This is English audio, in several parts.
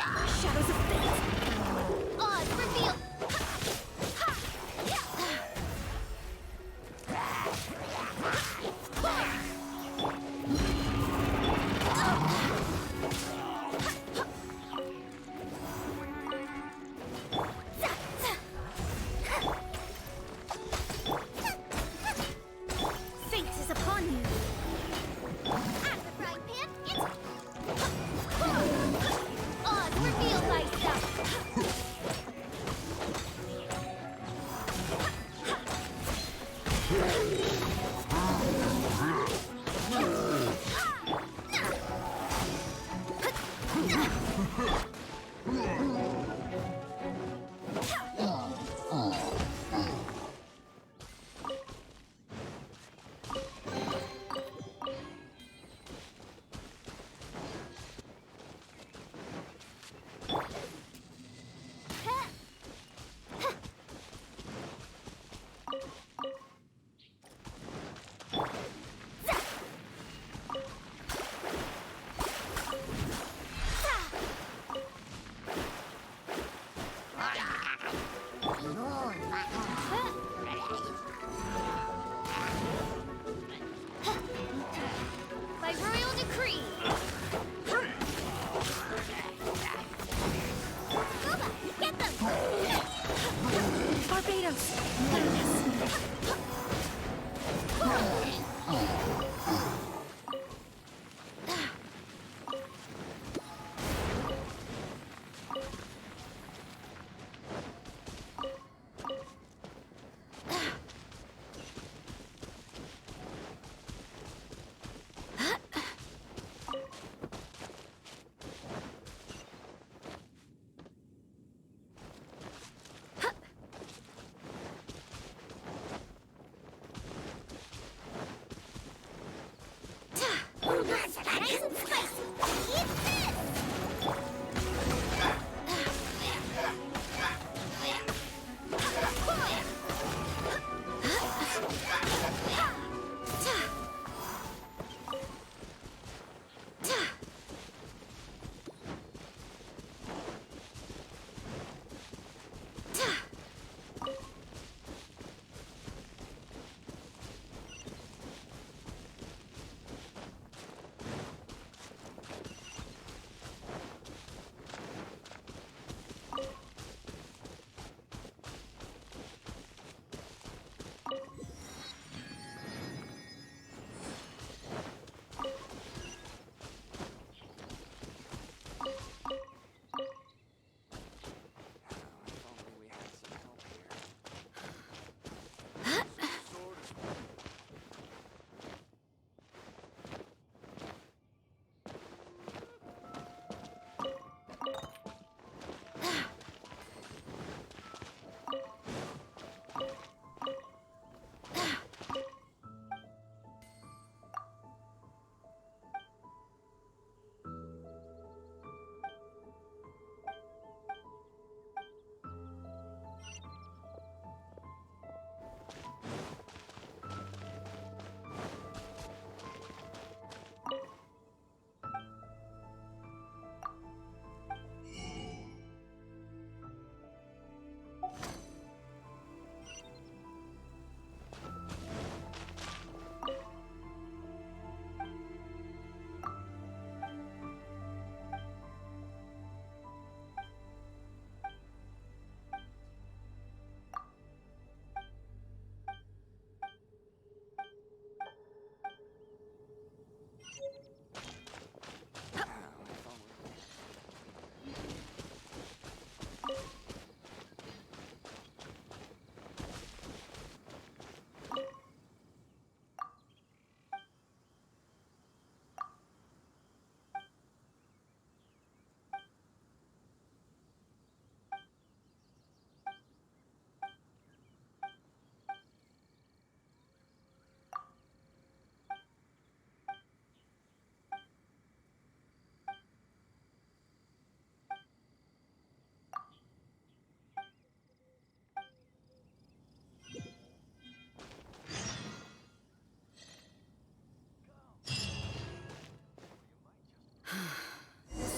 Shadows of fate. Odds reveal. Fate is upon you. Out of the frying pan, it's odds revealed by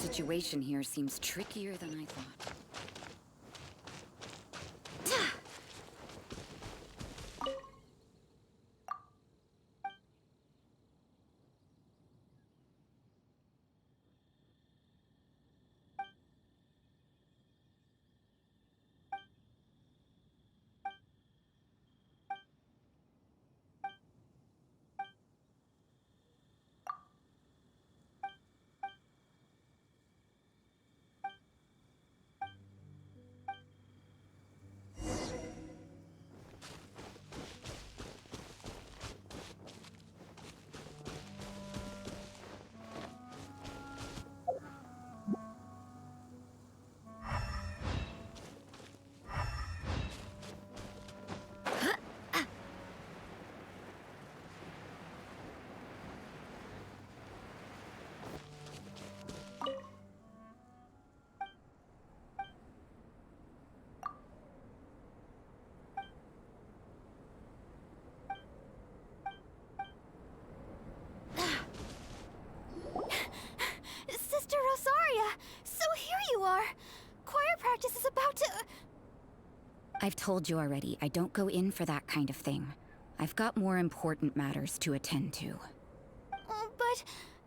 situation here seems trickier than I thought. Sister Rosaria! So here you are! Choir practice is about to... I've told you already, I don't go in for that kind of thing. I've got more important matters to attend to. Oh, but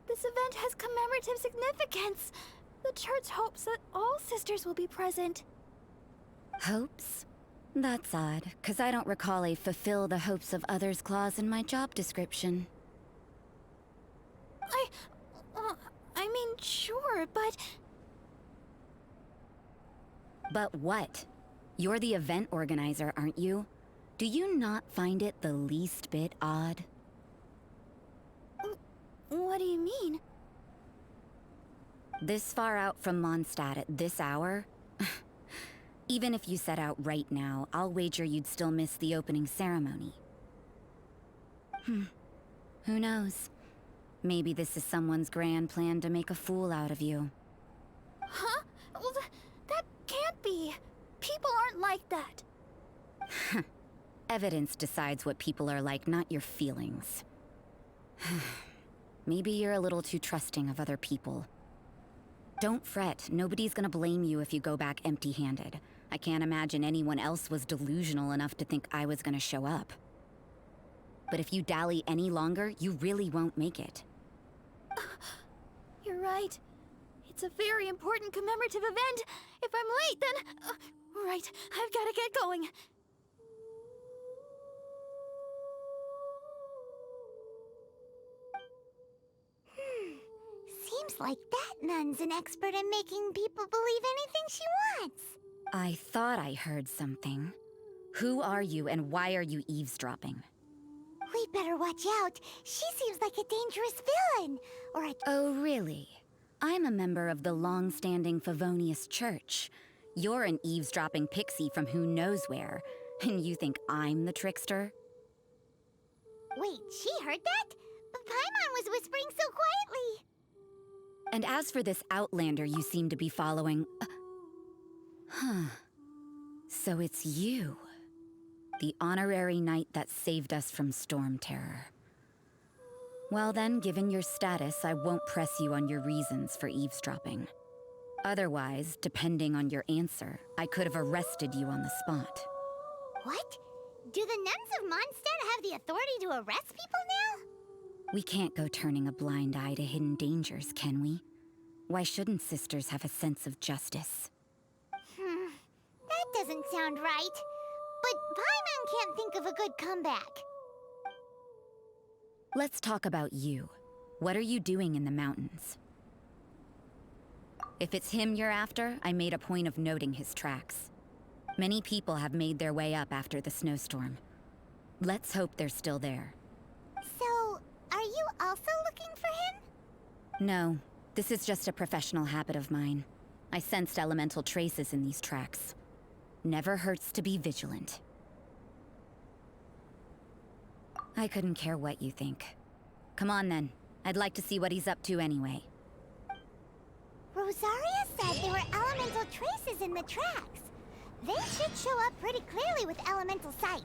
this event has commemorative significance. The church hopes that all sisters will be present. Hopes? That's odd, 'cause I don't recall a fulfill the hopes of others clause in my job description. I mean, sure, but... But what? You're the event organizer, aren't you? Do you not find it the least bit odd? What do you mean? This far out from Mondstadt at this hour? Even if you set out right now, I'll wager you'd still miss the opening ceremony. Who knows? Maybe this is someone's grand plan to make a fool out of you. Huh? Well, that can't be. People aren't like that. Evidence decides what people are like, not your feelings. Maybe you're a little too trusting of other people. Don't fret, nobody's gonna blame you if you go back empty-handed. I can't imagine anyone else was delusional enough to think I was gonna show up. But if you dally any longer, you really won't make it. You're right. It's a very important commemorative event. If I'm late, then... right, I've gotta get going. Seems like that nun's an expert in making people believe anything she wants. I thought I heard something. Who are you and why are you eavesdropping? We better watch out. She seems like a dangerous villain. Or a... Oh, really? I'm a member of the long-standing Favonius Church. You're an eavesdropping pixie from who knows where, and you think I'm the trickster? Wait, she heard that? But Paimon was whispering so quietly. And as for this outlander you seem to be following... So it's you. The honorary knight that saved us from storm terror. Well then, given your status, I won't press you on your reasons for eavesdropping. Otherwise, depending on your answer, I could have arrested you on the spot. What? Do the nuns of Mondstadt have the authority to arrest people now? We can't go turning a blind eye to hidden dangers, can we? Why shouldn't sisters have a sense of justice? That doesn't sound right. But Paimon can't think of a good comeback. Let's talk about you. What are you doing in the mountains? If it's him you're after, I made a point of noting his tracks. Many people have made their way up after the snowstorm. Let's hope they're still there. So, are you also looking for him? No, this is just a professional habit of mine. I sensed elemental traces in these tracks. Never hurts to be vigilant. I couldn't care what you think. Come on then. I'd like to see what he's up to anyway. Rosaria said there were elemental traces in the tracks. They should show up pretty clearly with elemental sight.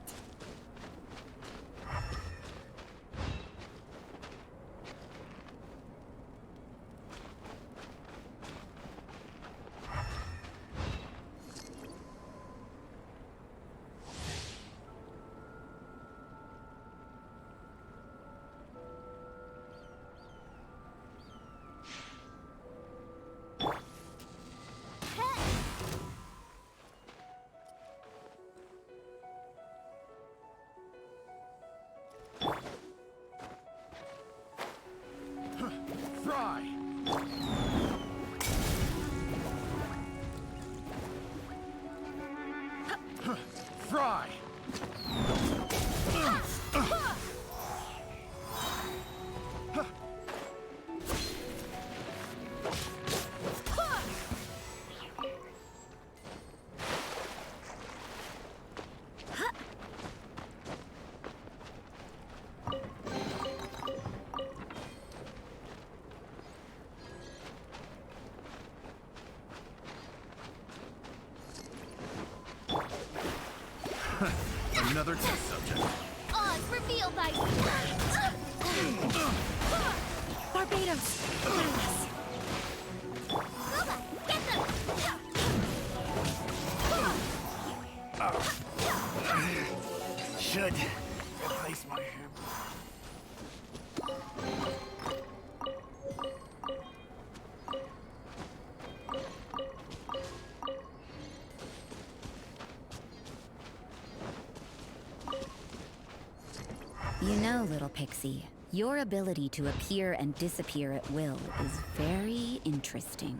Another test subject. Odds revealed by... Barbados! Yes. Luba, get them! Should replace my hip. You know, little pixie, your ability to appear and disappear at will is very interesting.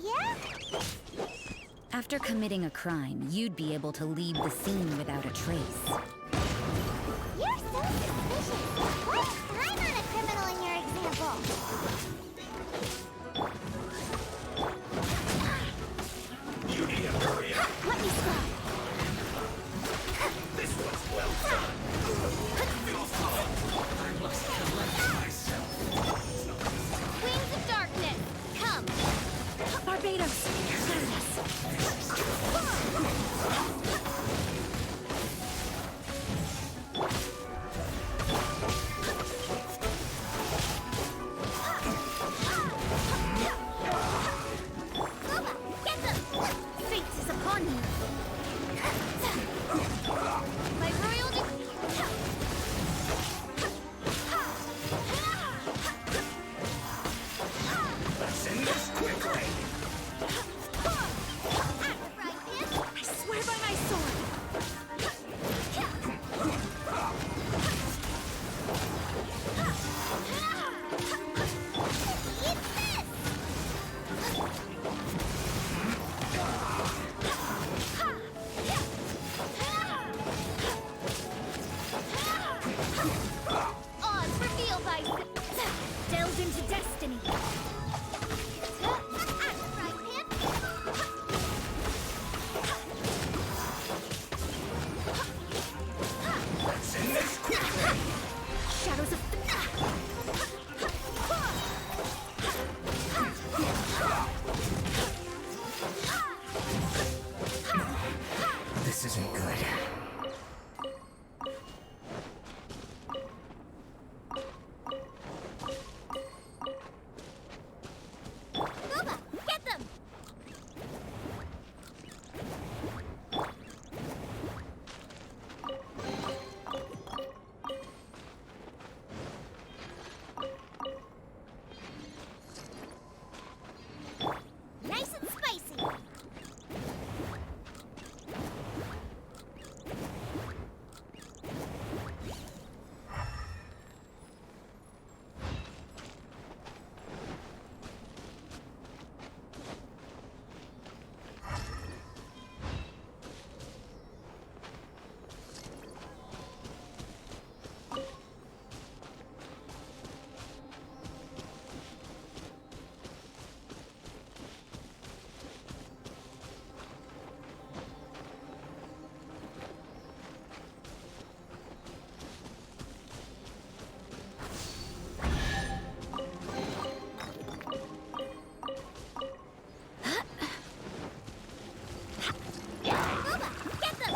Yeah? After committing a crime, you'd be able to leave the scene without a trace. You're so suspicious. Why is I'm not a criminal in your example? You need to hurry up. Let me stop. This one's well done. I must collect myself. Queens of Darkness, come! Barbados, clear this. Luba, get them! Fate is upon you. My royal Let's end this quickly. I swear by my sword. Odds revealed by delved into destiny. Let's end this quickly. Shadows of This isn't good. Luba, get them! Nice and spicy! Luba, get them!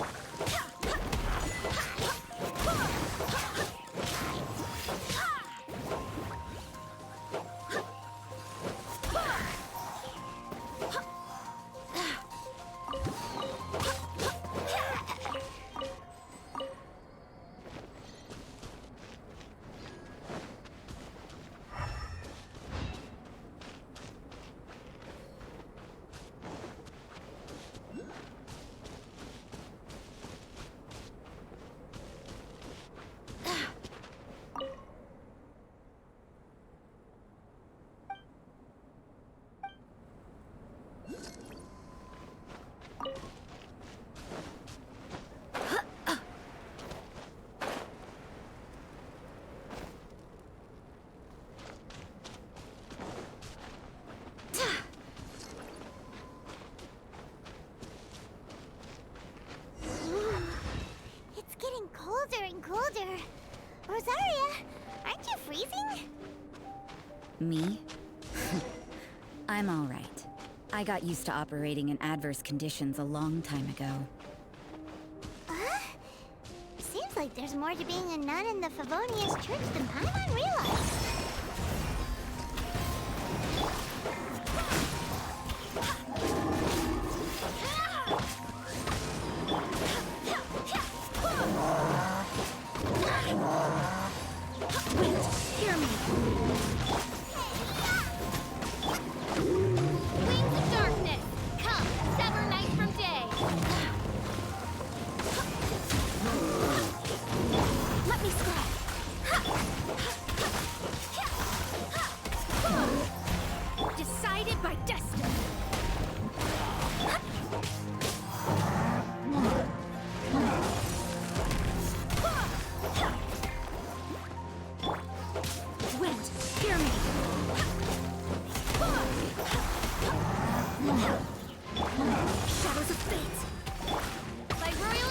It's getting colder and colder. Rosaria, aren't you freezing? Me? I'm all right. I got used to operating in adverse conditions a long time ago. like there's more to being a nun in the Favonius Church than Paimon realized. Hear me. Wings of darkness, come, sever night from day. Let me scratch. Decided by destiny. Wind, hear me. Shadows of fate. By royal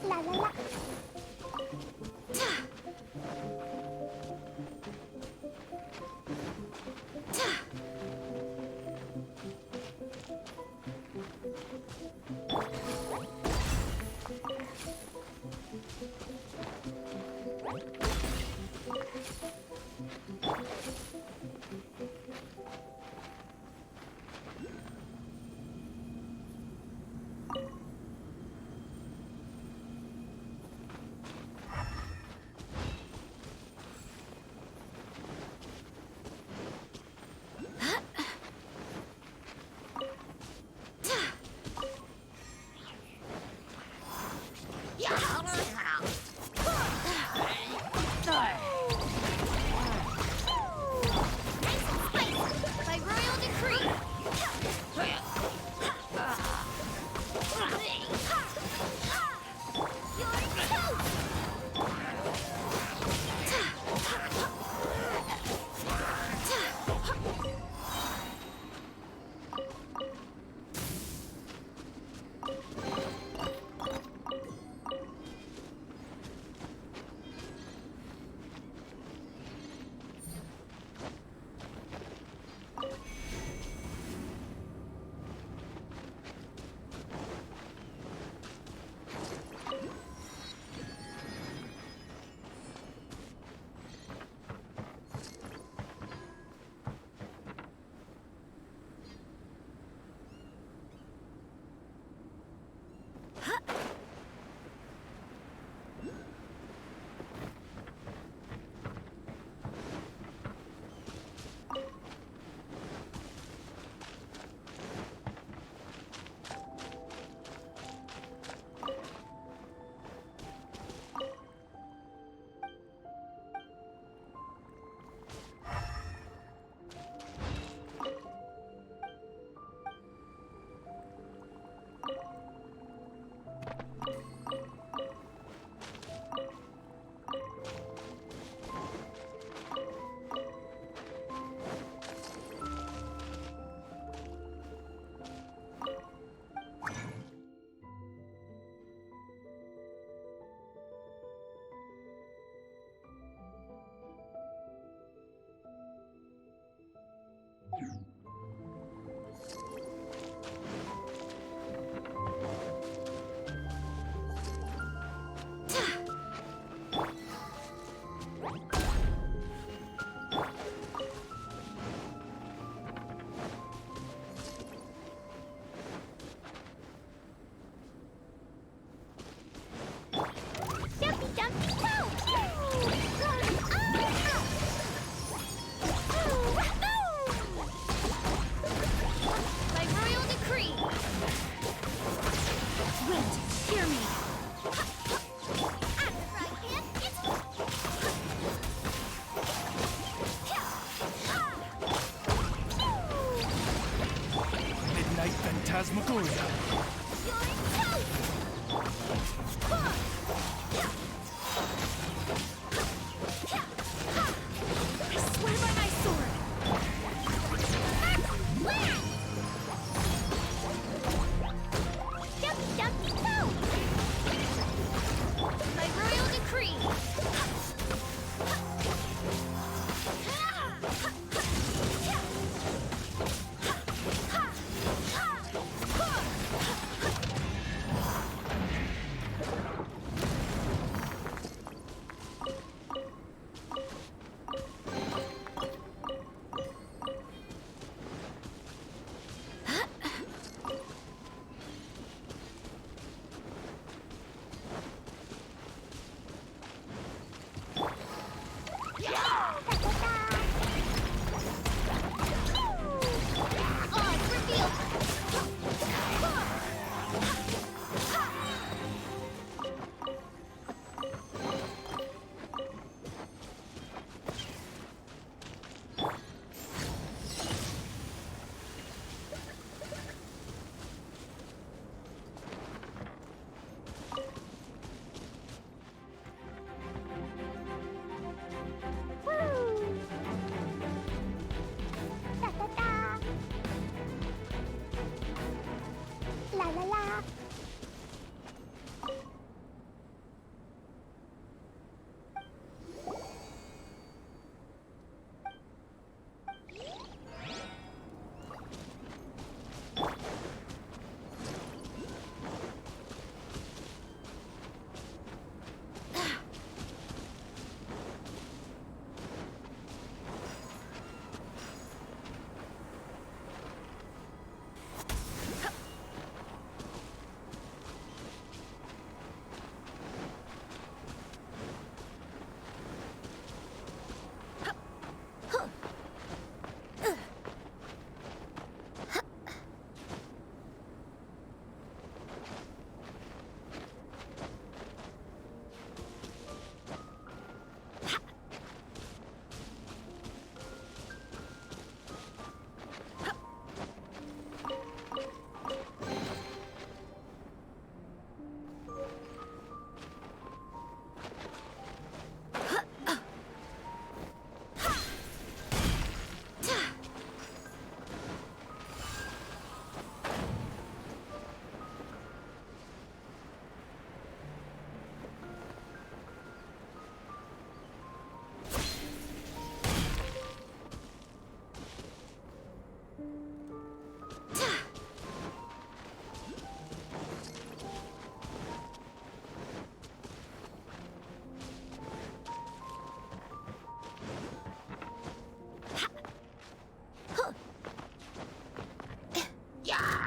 La la la. By royal decree. Phantasmagoria. I swear by my sword! By royal decree!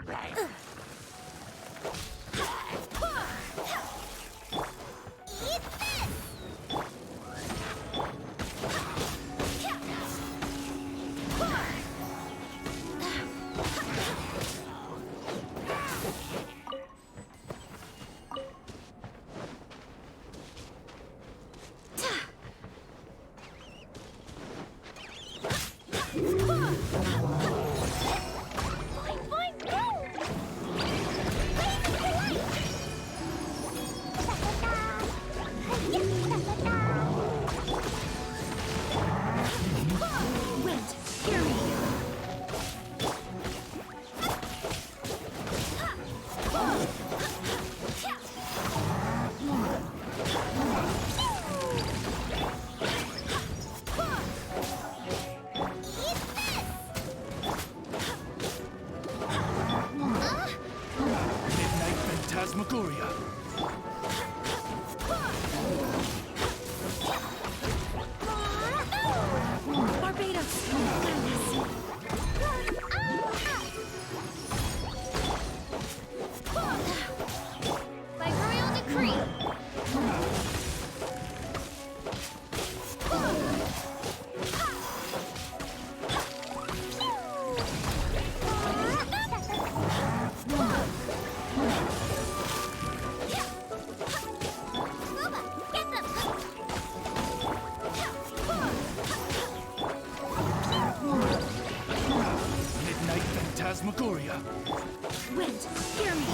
Eat this! Fine, go! Wait, hear me. Midnight Phantasmagoria. Barbados, guide us. By royal decree. Midnight Phantasmagoria. Wind, hear me.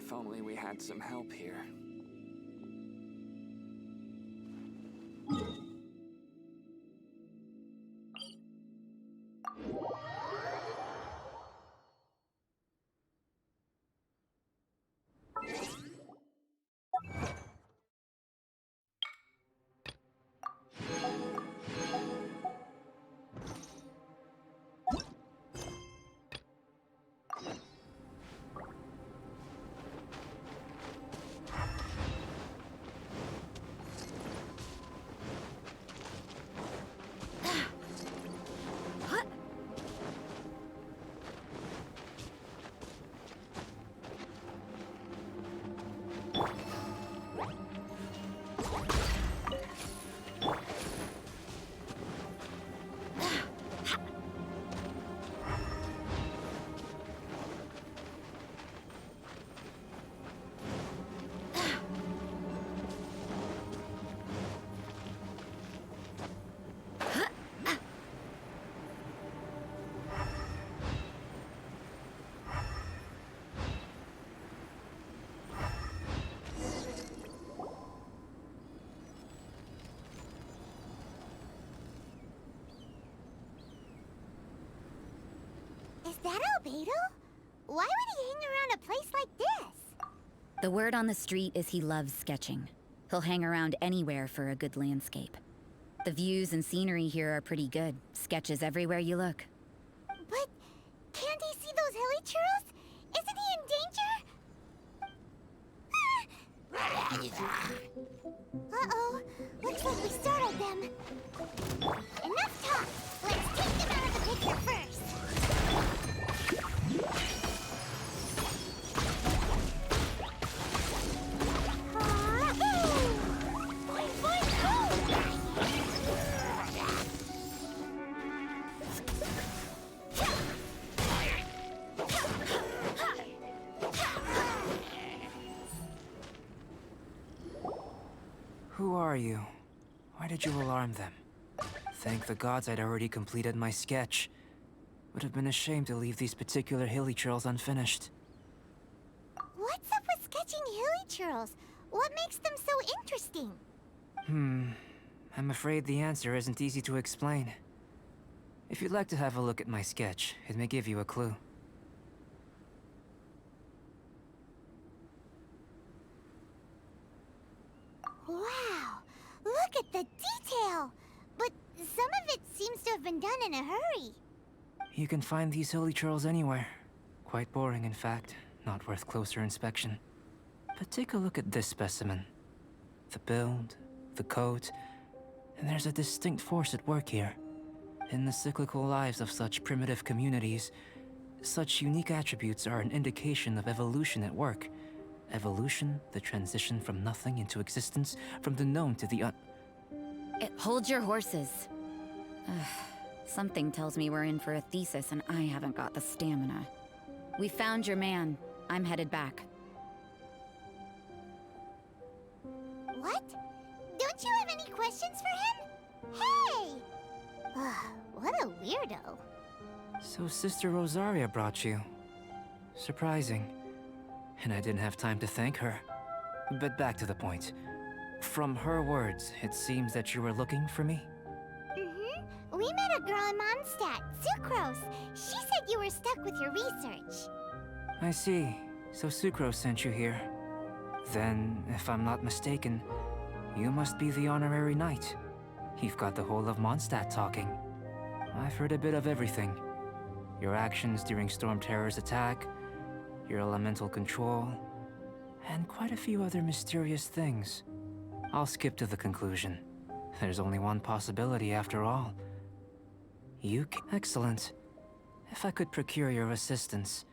If only we had some help here. Is that Albedo? Why would he hang around a place like this? The word on the street is he loves sketching. He'll hang around anywhere for a good landscape. The views and scenery here are pretty good. Sketches everywhere you look. But can't he see those hilly churros? Isn't he in danger? Uh-oh. Looks like we startled them. Enough talk. Let's take them out of the picture first. Who are you? Why did you alarm them? Thank the gods I'd already completed my sketch. Would have been a shame to leave these particular hilly trails unfinished. What's up with sketching hilly churros? What makes them so interesting? I'm afraid the answer isn't easy to explain. If you'd like to have a look at my sketch, it may give you a clue. Wow! Look at the detail! But some of it seems to have been done in a hurry. You can find these hilly trails anywhere. Quite boring, in fact. Not worth closer inspection. But take a look at this specimen. The build, the coat, and there's a distinct force at work here. In the cyclical lives of such primitive communities, such unique attributes are an indication of evolution at work. Evolution, the transition from nothing into existence, from the known to the Hold your horses. Something tells me we're in for a thesis and I haven't got the stamina. We found your man. I'm headed back. What? Don't you have any questions for him? Hey! What a weirdo. So Sister Rosaria brought you. Surprising. And I didn't have time to thank her. But back to the point. From her words, it seems that you were looking for me? We met a girl in Mondstadt, Sucrose. She said you were stuck with your research. I see. So Sucrose sent you here. Then, if I'm not mistaken, you must be the honorary knight. You've got the whole of Mondstadt talking. I've heard a bit of everything. Your actions during Storm Terror's attack, your elemental control, and quite a few other mysterious things. I'll skip to the conclusion. There's only one possibility after all. Excellent. If I could procure your assistance,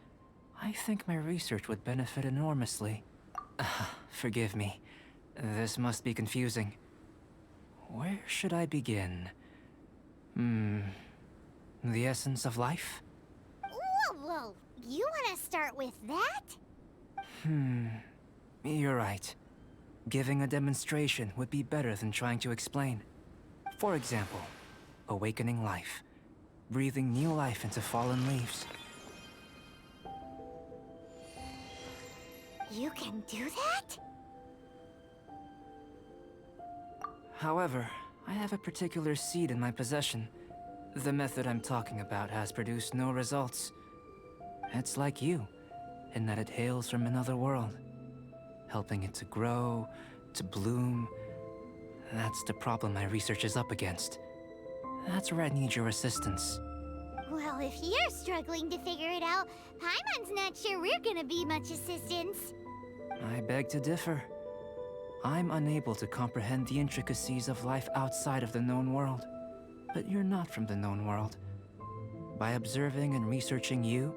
I think my research would benefit enormously. Forgive me. This must be confusing. Where should I begin? The essence of life? Whoa, whoa. You want to start with that? You're right. Giving a demonstration would be better than trying to explain. For example, awakening life. Breathing new life into fallen leaves. You can do that? However, I have a particular seed in my possession. The method I'm talking about has produced no results. It's like you, in that it hails from another world. Helping it to grow, to bloom. That's the problem my research is up against. That's where I need your assistance. Well, if you're struggling to figure it out, Paimon's not sure we're gonna be much assistance. I beg to differ. I'm unable to comprehend the intricacies of life outside of the known world. But you're not from the known world. By observing and researching you,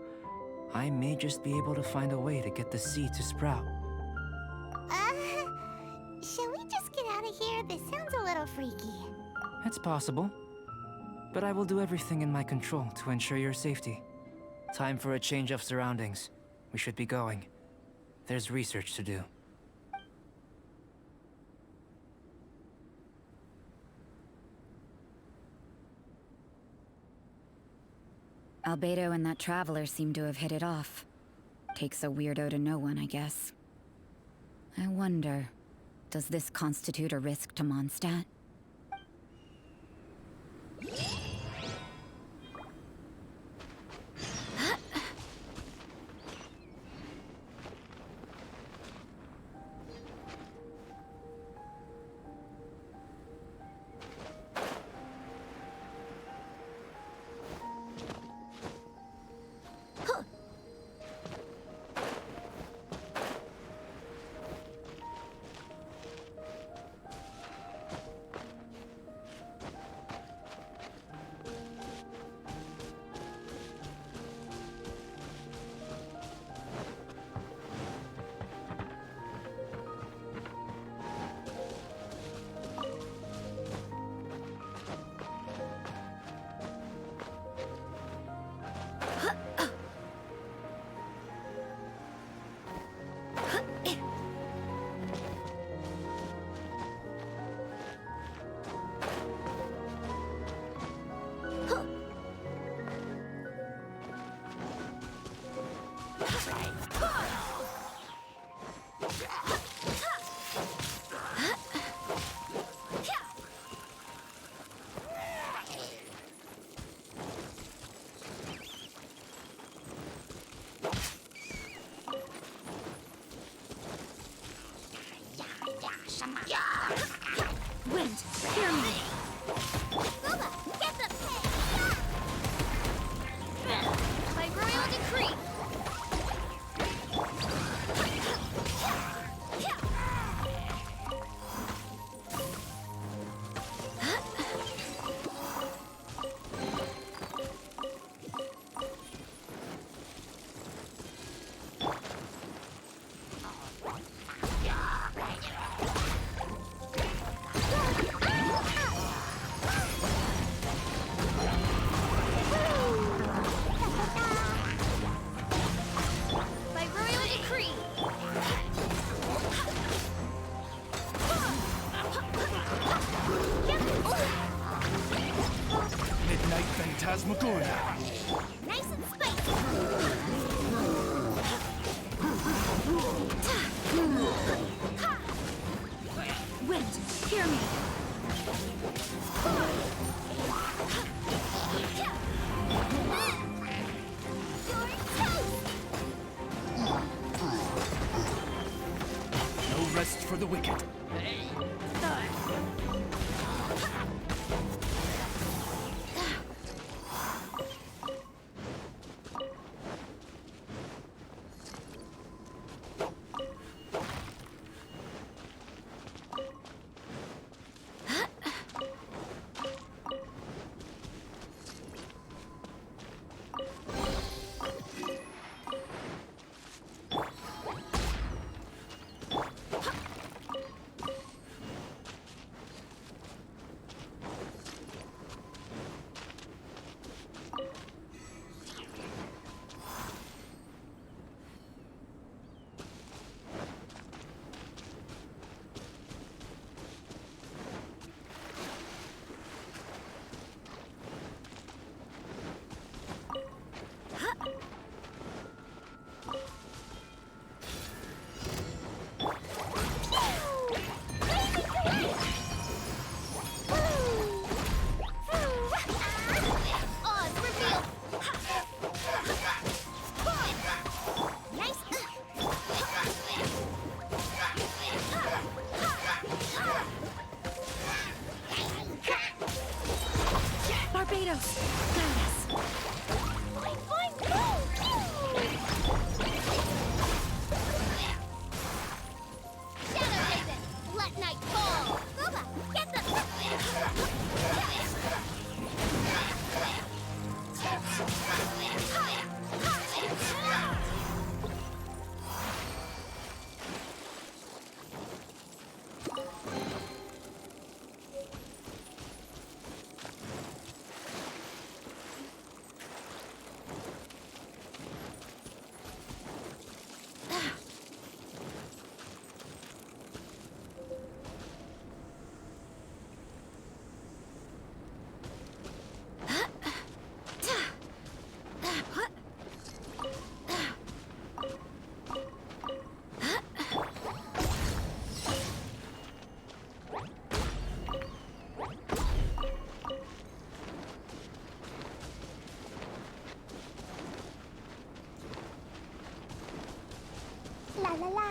I may just be able to find a way to get the seed to sprout. Shall we just get out of here? This sounds a little freaky. It's possible. But I will do everything in my control to ensure your safety. Time for a change of surroundings. We should be going. There's research to do. Albedo and that traveler seem to have hit it off. Takes a weirdo to know one, I guess. I wonder, does this constitute a risk to Mondstadt? Wind, hear me. Booba, get the pit! By royal decree. By royal decree. Midnight Phantasmagoria. Nice and spicy! Wind, hear me. No rest for the wicked. close. Guide us. Fine, fine, go! Shadow Raven, let night fall! Booba, get the... La la la.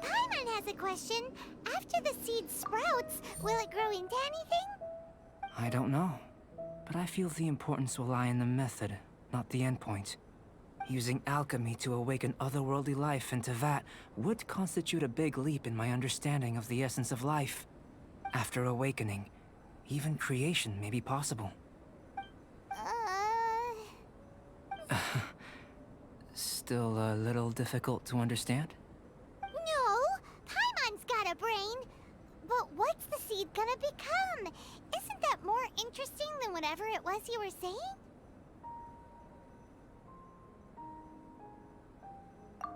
Paimon has a question. After the seed sprouts, will it grow into anything? I don't know. But I feel the importance will lie in the method, not the endpoint. Using alchemy to awaken otherworldly life into that would constitute a big leap in my understanding of the essence of life. After awakening, even creation may be possible. Still a little difficult to understand? No, Paimon's got a brain. But what's the seed gonna become? Isn't that more interesting than whatever it was you were saying?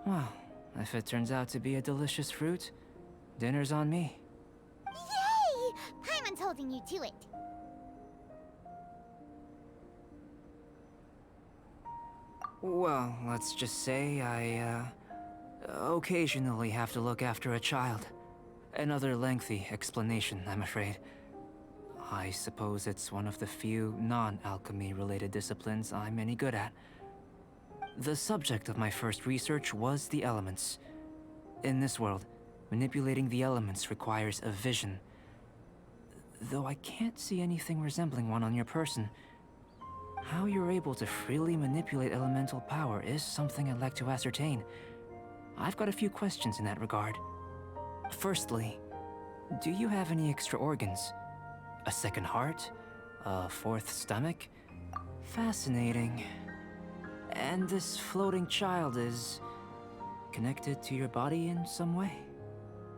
Well, if it turns out to be a delicious fruit, dinner's on me. Yay! Paimon's holding you to it. Well, let's just say I, occasionally have to look after a child. Another lengthy explanation, I'm afraid. I suppose it's one of the few non-alchemy related disciplines I'm any good at. The subject of my first research was the elements. In this world, manipulating the elements requires a vision. Though I can't see anything resembling one on your person, how you're able to freely manipulate elemental power is something I'd like to ascertain. I've got a few questions in that regard. Firstly, do you have any extra organs? A second heart? A fourth stomach? Fascinating. And this floating child is connected to your body in some way?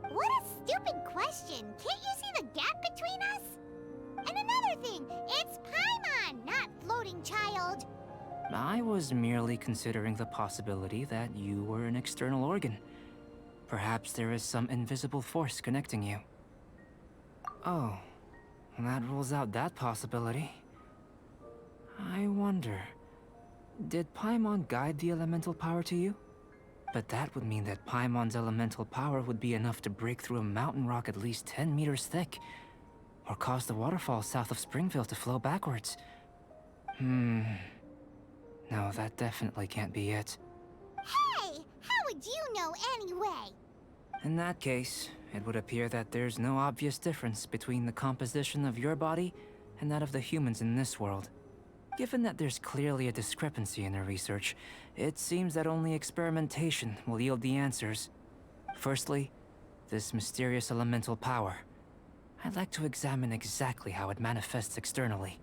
What a stupid question! Can't you see the gap between us? And another thing, it's Paimon, not floating child. I was merely considering the possibility that you were an external organ. Perhaps there is some invisible force connecting you. Oh, that rules out that possibility. I wonder, did Paimon guide the elemental power to you? But that would mean that Paimon's elemental power would be enough to break through a mountain rock at least 10 meters thick, or cause the waterfall south of Springville to flow backwards. No, that definitely can't be it. Hey, how would you know anyway? In that case, it would appear that there's no obvious difference between the composition of your body and that of the humans in this world. Given that there's clearly a discrepancy in the research, it seems that only experimentation will yield the answers. Firstly, this mysterious elemental power. I'd like to examine exactly how it manifests externally.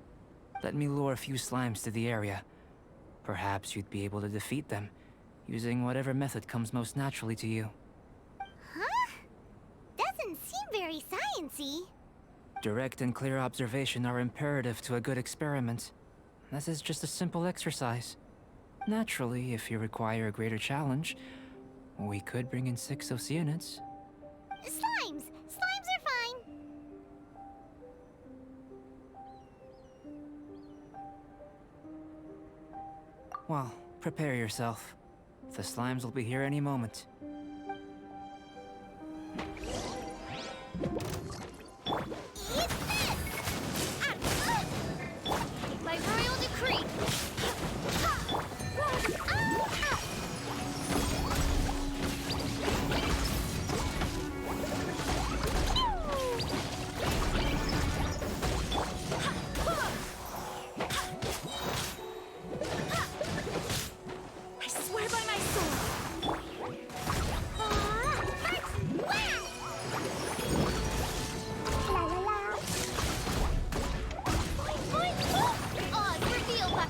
Let me lure a few slimes to the area. Perhaps you'd be able to defeat them, using whatever method comes most naturally to you. Huh? Doesn't seem very sciencey. Direct and clear observation are imperative to a good experiment. This is just a simple exercise. Naturally, if you require a greater challenge, we could bring in 6 Oceanids. Slimes! Slimes are fine! Well, prepare yourself. The slimes will be here any moment. Eat this! By royal decree! I swear by my sword! La la la! Odd reveal by...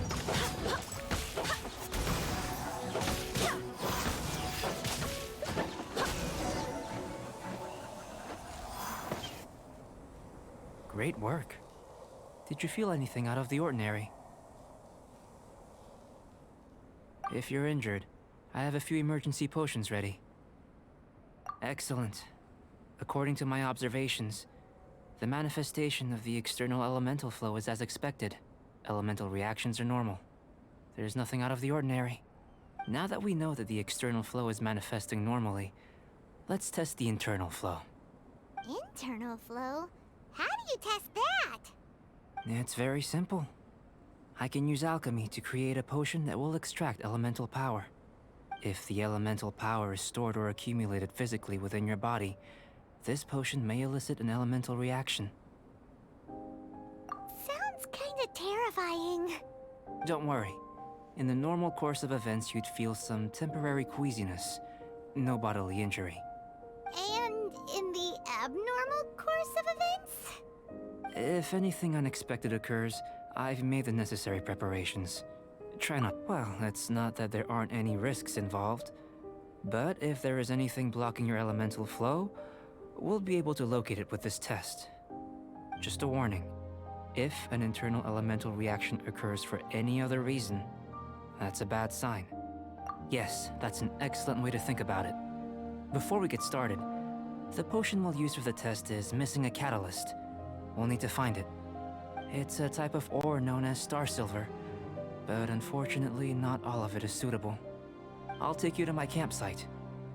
Great work. Did you feel anything out of the ordinary? If you're injured, I have a few emergency potions ready. Excellent. According to my observations, the manifestation of the external elemental flow is as expected. Elemental reactions are normal. There's nothing out of the ordinary. Now that we know that the external flow is manifesting normally, let's test the internal flow. Internal flow? How do you test that? It's very simple. I can use alchemy to create a potion that will extract elemental power. If the elemental power is stored or accumulated physically within your body, this potion may elicit an elemental reaction. Sounds kinda terrifying. Don't worry. In the normal course of events, you'd feel some temporary queasiness. No bodily injury. And in the abnormal course of events? If anything unexpected occurs, I've made the necessary preparations. Try not... Well, it's not that there aren't any risks involved. But if there is anything blocking your elemental flow, we'll be able to locate it with this test. Just a warning. If an internal elemental reaction occurs for any other reason, that's a bad sign. Yes, that's an excellent way to think about it. Before we get started, the potion we'll use for the test is missing a catalyst. We'll need to find it. It's a type of ore known as star silver, but unfortunately not all of it is suitable. I'll take you to my campsite.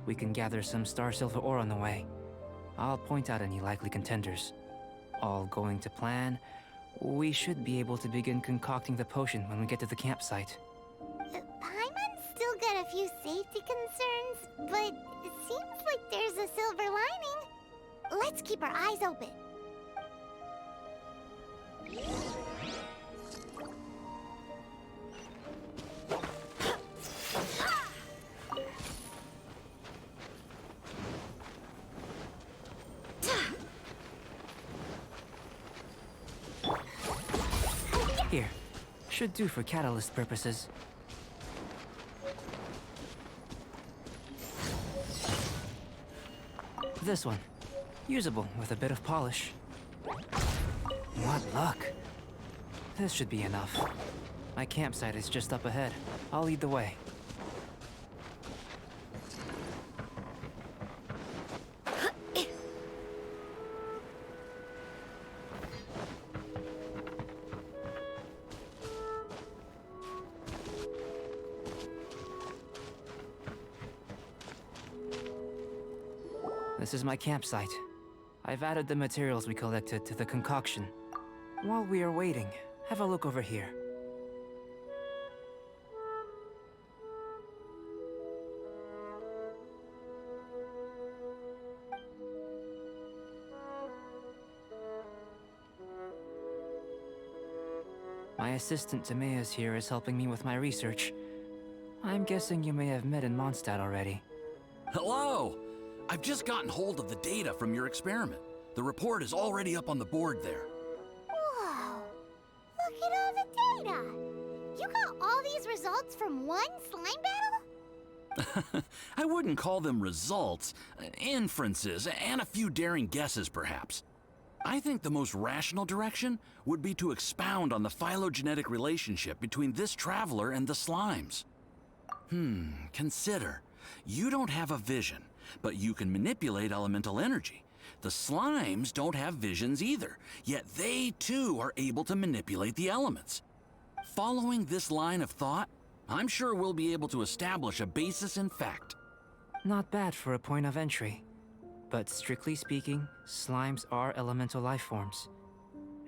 We can gather some star silver ore on the way. I'll point out any likely contenders. All going to plan, we should be able to begin concocting the potion when we get to the campsite. Paimon's still got a few safety concerns, but it seems like there's a silver lining. Let's keep our eyes open. Here, should do for catalyst purposes. This one, usable with a bit of polish. What luck. This should be enough. My campsite is just up ahead. I'll lead the way. This is my campsite. I've added the materials we collected to the concoction. While we are waiting, have a look over here. My assistant Timaeus here is helping me with my research. I'm guessing you may have met in Mondstadt already. Hello! I've just gotten hold of the data from your experiment. The report is already up on the board there. Whoa! Look at all the data! You got all these results from one slime battle? I wouldn't call them results, inferences, and a few daring guesses, perhaps. I think the most rational direction would be to expound on the phylogenetic relationship between this traveler and the slimes. Consider. You don't have a vision, but you can manipulate elemental energy. The slimes don't have visions either, yet they too are able to manipulate the elements. Following this line of thought, I'm sure we'll be able to establish a basis in fact. Not bad for a point of entry. But strictly speaking, slimes are elemental life forms.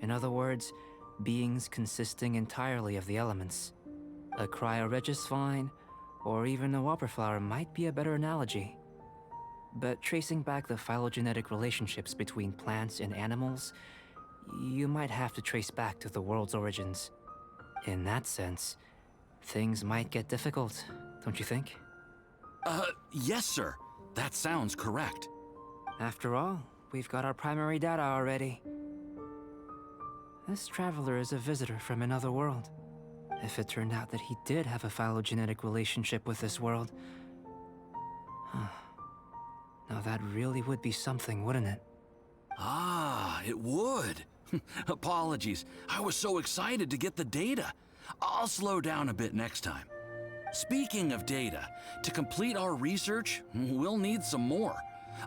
In other words, beings consisting entirely of the elements. A cryoregisvine, or even a whopperflower might be a better analogy. But tracing back the phylogenetic relationships between plants and animals, you might have to trace back to the world's origins. In that sense, things might get difficult, don't you think? Yes, sir. That sounds correct. After all, we've got our primary data already. This traveler is a visitor from another world. If it turned out that he did have a phylogenetic relationship with this world... Now that really would be something, wouldn't it? Ah, it would. Apologies. I was so excited to get the data. I'll slow down a bit next time. Speaking of data, to complete our research, we'll need some more.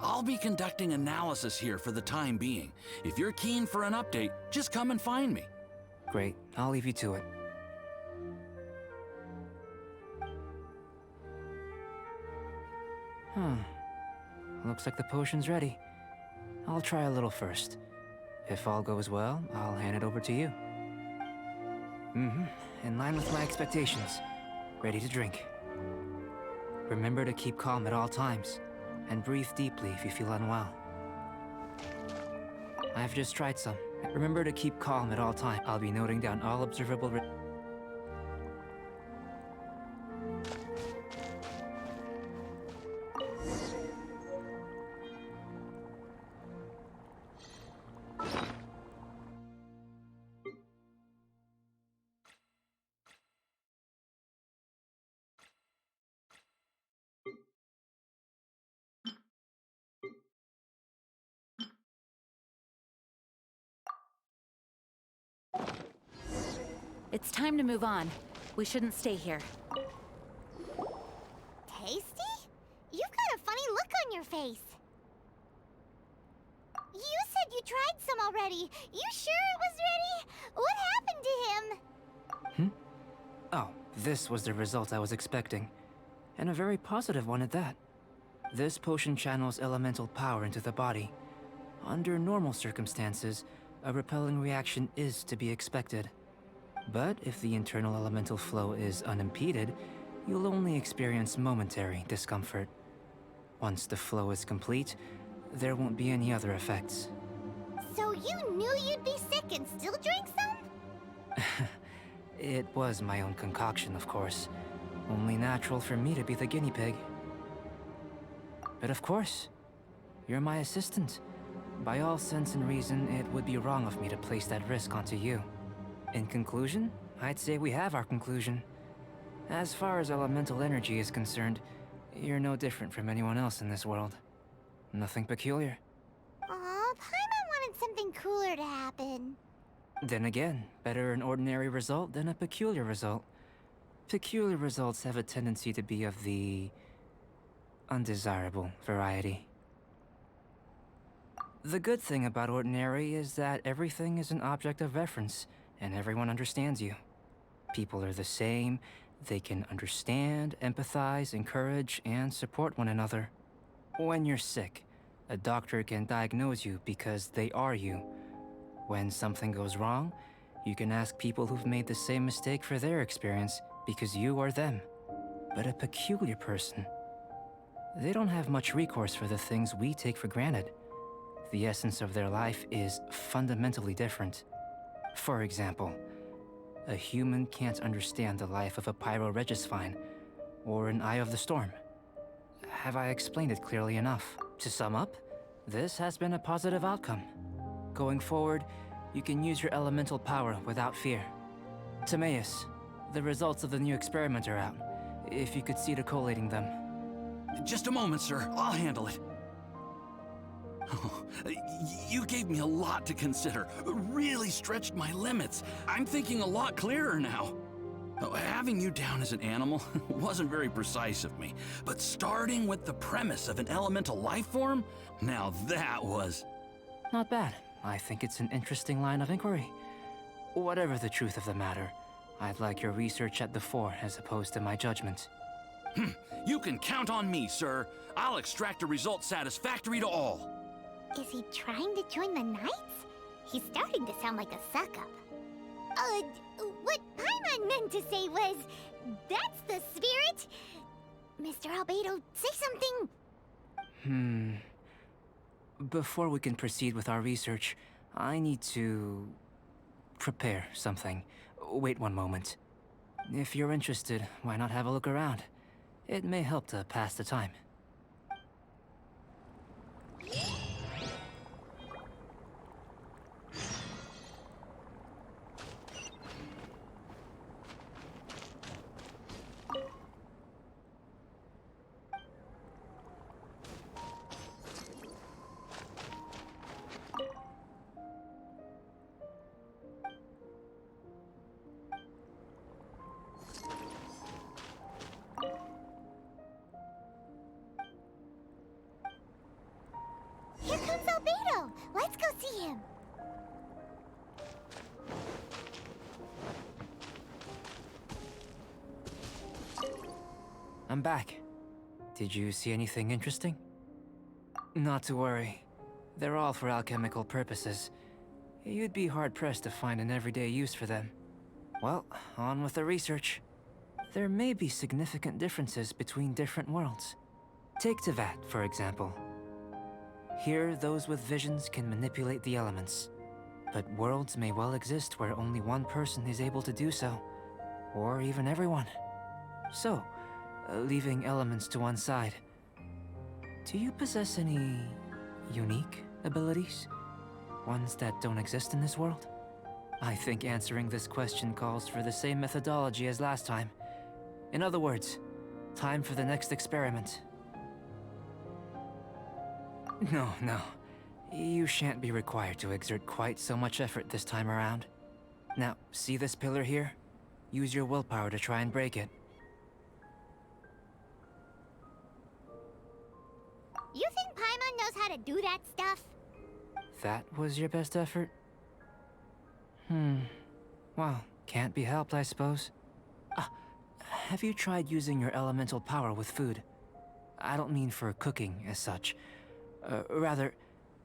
I'll be conducting analysis here for the time being. If you're keen for an update, just come and find me. Great, I'll leave you to it. Looks like the potion's ready. I'll try a little first. If all goes well, I'll hand it over to you. In line with my expectations. Ready to drink. Remember to keep calm at all times, and breathe deeply if you feel unwell. I've just tried some. Remember to keep calm at all times. I'll be noting down all observable It's time to move on. We shouldn't stay here. Tasty? You've got a funny look on your face. You said you tried some already. You sure it was ready? What happened to him? Oh, this was the result I was expecting. And a very positive one at that. This potion channels elemental power into the body. Under normal circumstances, a repelling reaction is to be expected. But if the internal elemental flow is unimpeded, you'll only experience momentary discomfort. Once the flow is complete, there won't be any other effects. So you knew you'd be sick and still drank some? It was my own concoction, of course. Only natural for me to be the guinea pig. But of course, you're my assistant. By all sense and reason, it would be wrong of me to place that risk onto you. In conclusion, I'd say we have our conclusion. As far as elemental energy is concerned, you're no different from anyone else in this world. Nothing peculiar. Aw, Paimon wanted something cooler to happen. Then again, better an ordinary result than a peculiar result. Peculiar results have a tendency to be of the undesirable variety. The good thing about ordinary is that everything is an object of reference, and everyone understands you. People are the same, they can understand, empathize, encourage, and support one another. When you're sick, a doctor can diagnose you because they are you. When something goes wrong, you can ask people who've made the same mistake for their experience because you are them. But a peculiar person, they don't have much recourse for the things we take for granted. The essence of their life is fundamentally different. For example, a human can't understand the life of a pyroregisvine or an eye of the storm. Have I explained it clearly enough? To sum up, this has been a positive outcome. Going forward, you can use your elemental power without fear. Timaeus, the results of the new experiment are out. If you could see to collating them. Just a moment, sir. I'll handle it. You gave me a lot to consider. Really stretched my limits. I'm thinking a lot clearer now. Having you down as an animal wasn't very precise of me, but starting with the premise of an elemental life form, now that was... Not bad. I think it's an interesting line of inquiry. Whatever the truth of the matter, I'd like your research at the fore as opposed to my judgment. You can count on me, sir. I'll extract a result satisfactory to all. Is he trying to join the Knights? He's starting to sound like a suck-up. What Paimon meant to say was, that's the spirit! Mr. Albedo, say something! Before we can proceed with our research, I need to... prepare something. Wait one moment. If you're interested, why not have a look around? It may help to pass the time. Here comes Albedo! Let's go see him! I'm back. Did you see anything interesting? Not to worry. They're all for alchemical purposes. You'd be hard-pressed to find an everyday use for them. Well, on with the research. There may be significant differences between different worlds. Take Tevat, for example. Here, those with visions can manipulate the elements. But worlds may well exist where only one person is able to do so. Or even everyone. So, leaving elements to one side, do you possess any unique abilities? Ones that don't exist in this world? I think answering this question calls for the same methodology as last time. In other words, time for the next experiment. No. You shan't be required to exert quite so much effort this time around. Now, see this pillar here? Use your willpower to try and break it. You think Paimon knows how to do that stuff? That was your best effort? Well, can't be helped, I suppose. Have you tried using your elemental power with food? I don't mean for cooking, as such. Rather,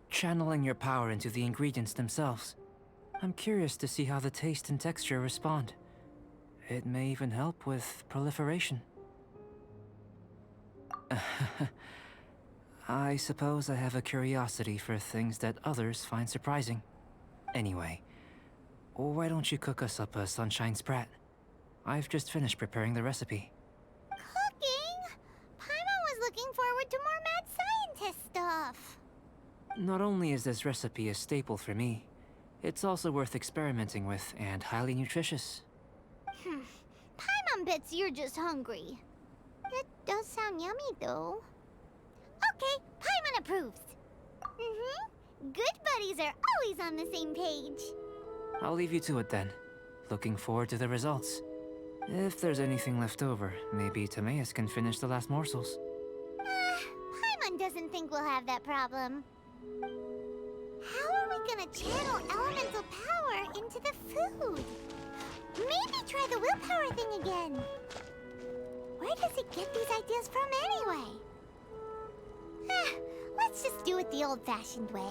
channeling your power into the ingredients themselves. I'm curious to see how the taste and texture respond. It may even help with proliferation. I suppose I have a curiosity for things that others find surprising. Anyway, why don't you cook us up a sunshine sprat? I've just finished preparing the recipe. Cooking? Paimon was looking forward to more mad scientist stuff. Not only is this recipe a staple for me, it's also worth experimenting with and highly nutritious. Paimon bets you're just hungry. It does sound yummy, though. Okay, Paimon approves. Good buddies are always on the same page. I'll leave you to it then. Looking forward to the results. If there's anything left over, maybe Timaeus can finish the last morsels. Paimon doesn't think we'll have that problem. How are we gonna channel elemental power into the food? Maybe try the willpower thing again. Where does he get these ideas from anyway? Let's just do it the old-fashioned way.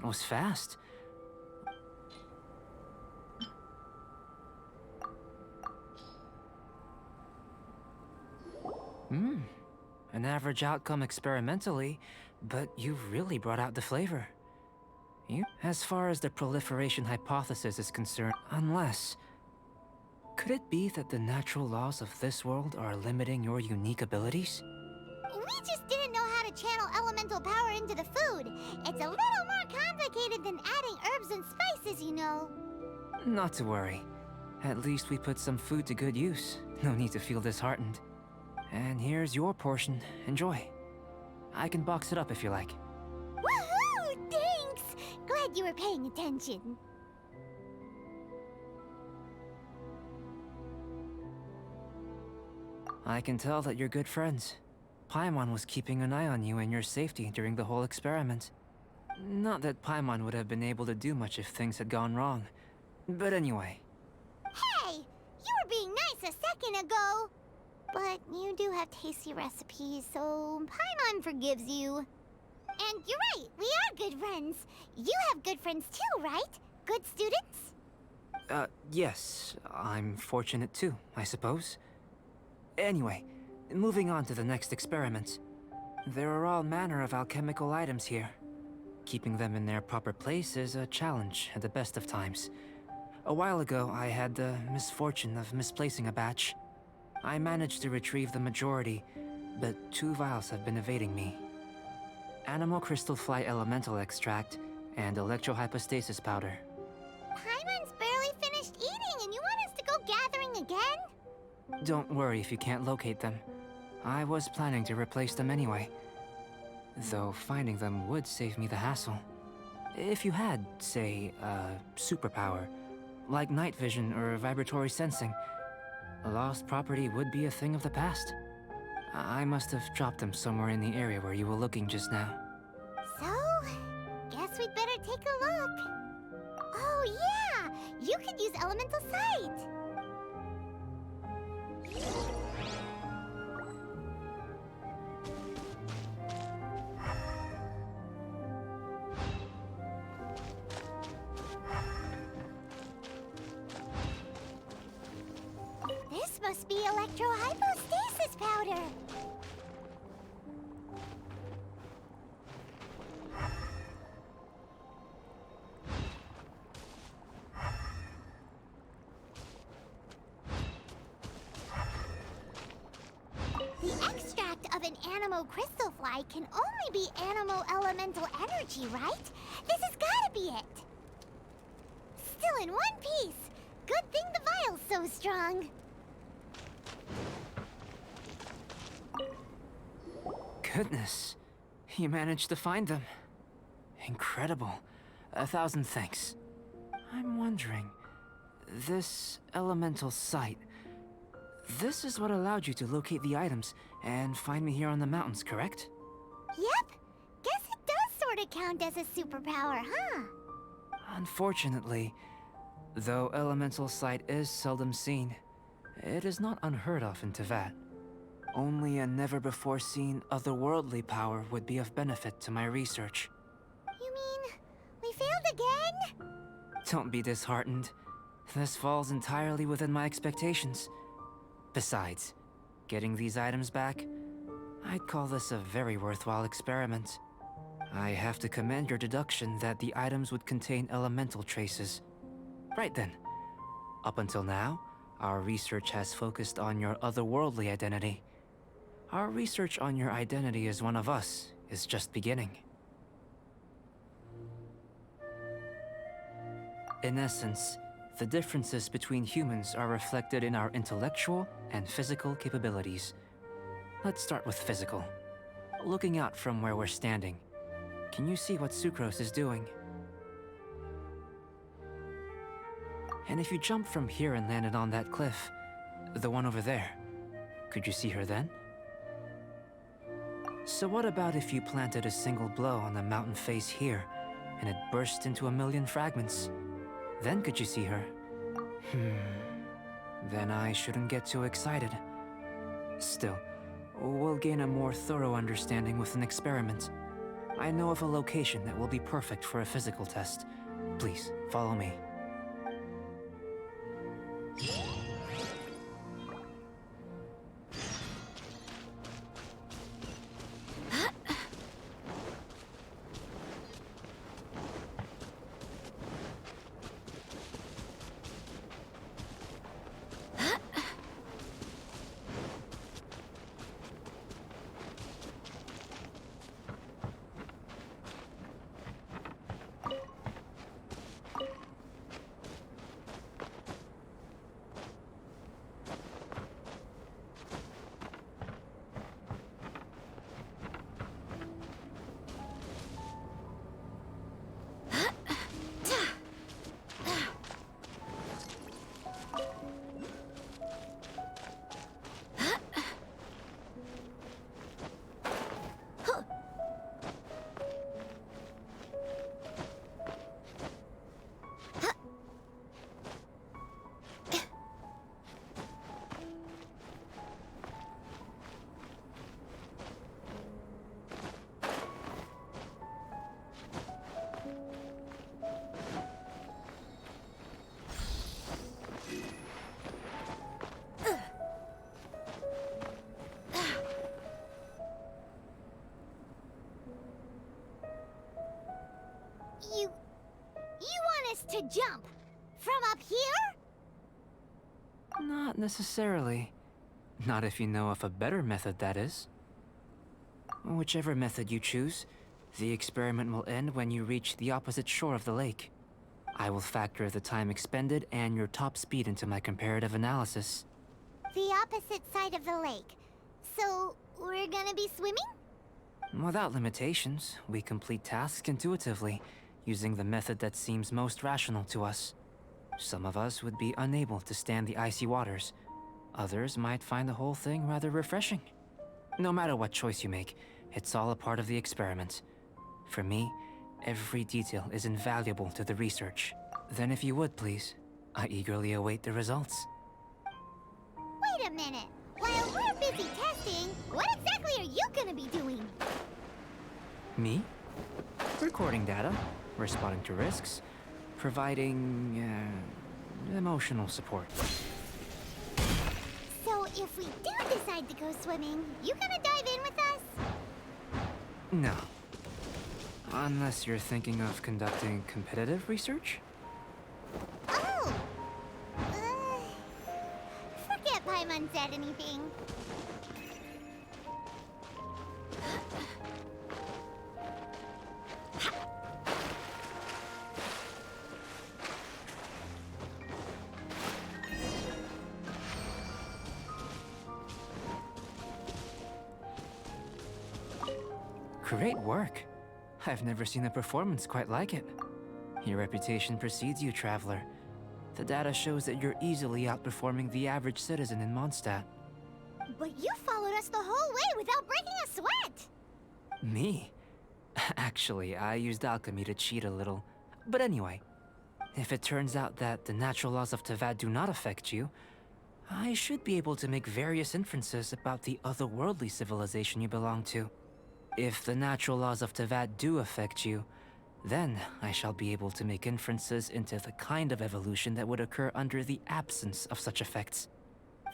that was fast. An average outcome experimentally, but you've really brought out the flavor. As far as the proliferation hypothesis is concerned, unless... Could it be that the natural laws of this world are limiting your unique abilities? We just didn't know how to channel elemental power into the food. It's a little more complicated than adding herbs and spices, you know. Not to worry. At least we put some food to good use. No need to feel disheartened. And here's your portion. Enjoy. I can box it up if you like. Woohoo! Thanks! Glad you were paying attention. I can tell that you're good friends. Paimon was keeping an eye on you and your safety during the whole experiment. Not that Paimon would have been able to do much if things had gone wrong. But anyway. Hey! You were being nice a second ago! But you do have tasty recipes, so Paimon forgives you. And you're right, we are good friends. You have good friends too, right? Good students? Yes. I'm fortunate too, I suppose. Anyway, moving on to the next experiment. There are all manner of alchemical items here. Keeping them in their proper place is a challenge at the best of times. A while ago, I had the misfortune of misplacing a batch. I managed to retrieve the majority, but 2 vials have been evading me. Animal crystal fly elemental extract and electrohypostasis powder. Paimon's barely finished eating and you want us to go gathering again? Don't worry if you can't locate them. I was planning to replace them anyway. Though finding them would save me the hassle. If you had, say, a superpower, like night vision or vibratory sensing, a lost property would be a thing of the past. I must have dropped them somewhere in the area where you were looking just now. So, guess we'd better take a look. Oh yeah! You could use elemental sight! This must be electrohypostasis powder. The extract of an animo crystal fly can only be animo elemental energy, right? This has gotta be it. Still in one piece. Good thing the vial's so strong. Goodness, you managed to find them. Incredible. 1,000 thanks. I'm wondering, this elemental sight, this is what allowed you to locate the items and find me here on the mountains, correct? Yep. Guess it does sort of count as a superpower, huh? Unfortunately, though elemental sight is seldom seen, it is not unheard of in Teyvat. Only a never-before-seen otherworldly power would be of benefit to my research. You mean we failed again? Don't be disheartened. This falls entirely within my expectations. Besides, getting these items back, I'd call this a very worthwhile experiment. I have to commend your deduction that the items would contain elemental traces. Right then. Up until now, our research has focused on your otherworldly identity. Our research on your identity as one of us is just beginning. In essence, the differences between humans are reflected in our intellectual and physical capabilities. Let's start with physical. Looking out from where we're standing, can you see what Sucrose is doing? And if you jumped from here and landed on that cliff, the one over there, could you see her then? So what about if you planted a single blow on the mountain face here, and it burst into 1,000,000 fragments? Then could you see her? Then I shouldn't get too excited. Still, we'll gain a more thorough understanding with an experiment. I know of a location that will be perfect for a physical test. Please, follow me. You want us to jump? From up here? Not necessarily. Not if you know of a better method, that is. Whichever method you choose, the experiment will end when you reach the opposite shore of the lake. I will factor the time expended and your top speed into my comparative analysis. The opposite side of the lake. So, we're gonna be swimming? Without limitations, we complete tasks intuitively, using the method that seems most rational to us. Some of us would be unable to stand the icy waters. Others might find the whole thing rather refreshing. No matter what choice you make, it's all a part of the experiment. For me, every detail is invaluable to the research. Then if you would, please, I eagerly await the results. Wait a minute. While we're busy testing, what exactly are you gonna be doing? Me? Recording data, responding to risks, providing, emotional support. So if we do decide to go swimming, you gonna dive in with us? No. Unless you're thinking of conducting competitive research? Oh! Forget Paimon said anything. Great work. I've never seen a performance quite like it. Your reputation precedes you, Traveler. The data shows that you're easily outperforming the average citizen in Mondstadt. But you followed us the whole way without breaking a sweat! Me? Actually, I used alchemy to cheat a little. But anyway, if it turns out that the natural laws of Tavad do not affect you, I should be able to make various inferences about the otherworldly civilization you belong to. If the natural laws of Tavad do affect you, then I shall be able to make inferences into the kind of evolution that would occur under the absence of such effects.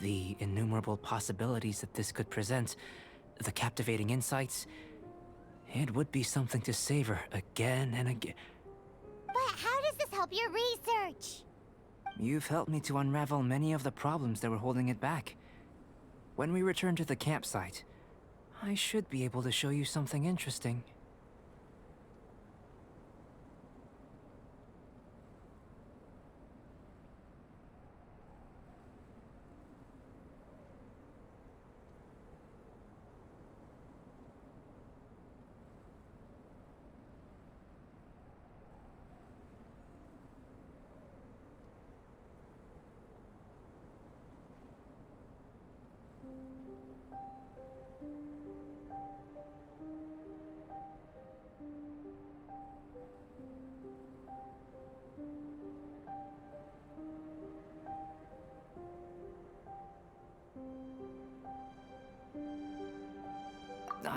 The innumerable possibilities that this could present, the captivating insights, it would be something to savor again and again. But how does this help your research? You've helped me to unravel many of the problems that were holding it back. When we return to the campsite, I should be able to show you something interesting.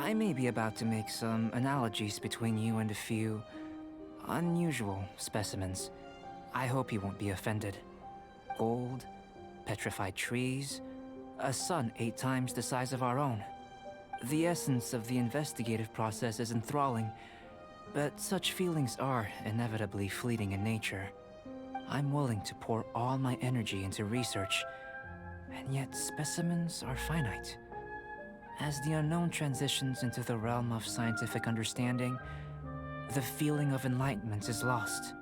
I may be about to make some analogies between you and a few unusual specimens. I hope you won't be offended. Gold, petrified trees, a sun 8 times the size of our own. The essence of the investigative process is enthralling, but such feelings are inevitably fleeting in nature. I'm willing to pour all my energy into research, and yet specimens are finite. As the unknown transitions into the realm of scientific understanding, the feeling of enlightenment is lost.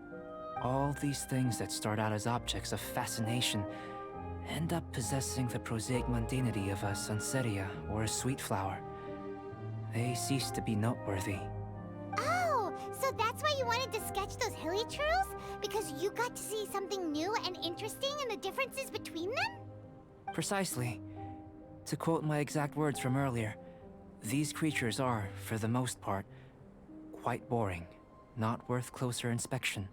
All these things that start out as objects of fascination end up possessing the prosaic mundanity of a sunsetia or a sweet flower. They cease to be noteworthy. Oh, so that's why you wanted to sketch those hilichurls? Because you got to see something new and interesting in the differences between them? Precisely. To quote my exact words from earlier, these creatures are, for the most part, quite boring, not worth closer inspection.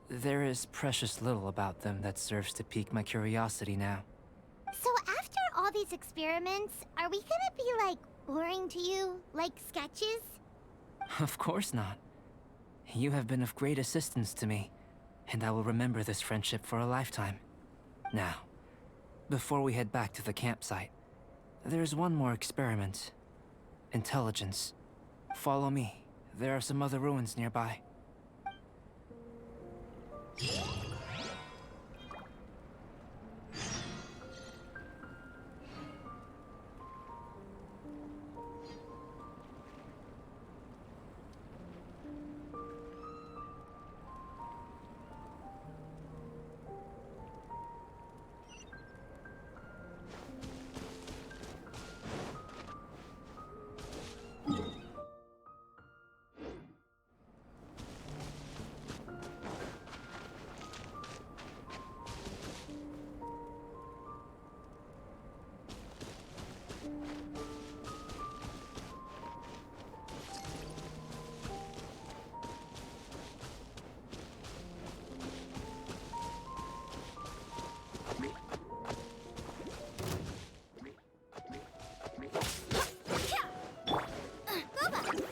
There is precious little about them that serves to pique my curiosity now. So after all these experiments, are we gonna be, like, boring to you? Like sketches? Of course not. You have been of great assistance to me, and I will remember this friendship for a lifetime. Now, before we head back to the campsite, there's one more experiment. Intelligence. Follow me. There are some other ruins nearby.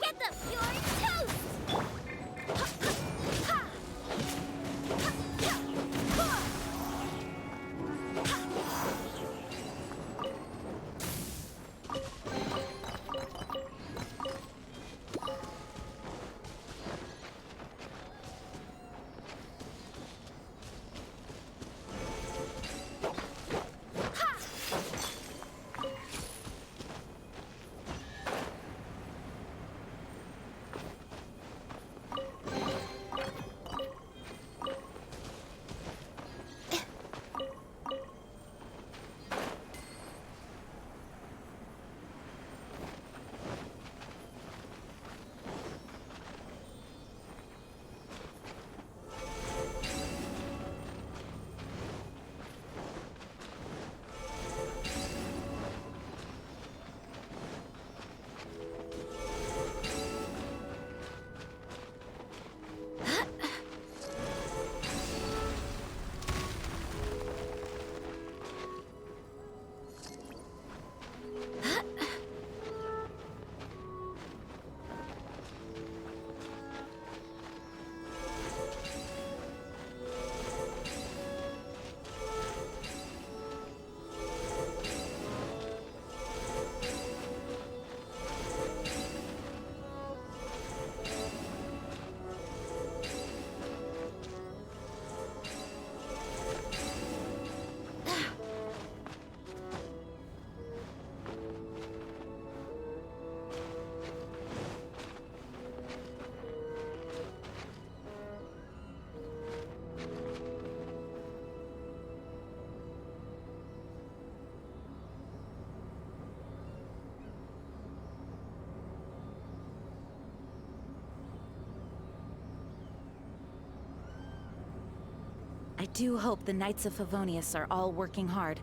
Get them! You're toast! I do hope the Knights of Favonius are all working hard.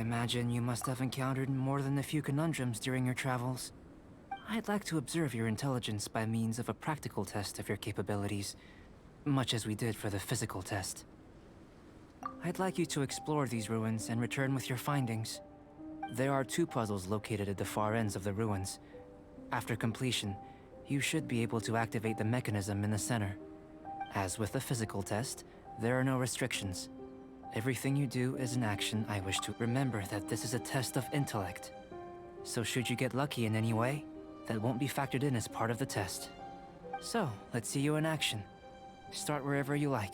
imagine you must have encountered more than a few conundrums during your travels. I'd like to observe your intelligence by means of a practical test of your capabilities, much as we did for the physical test. I'd like you to explore these ruins and return with your findings. There are 2 puzzles located at the far ends of the ruins. After completion, you should be able to activate the mechanism in the center. As with the physical test, there are no restrictions. Everything you do is an action I wish to. Remember that this is a test of intellect. So should you get lucky in any way, that won't be factored in as part of the test. So, let's see you in action. Start wherever you like.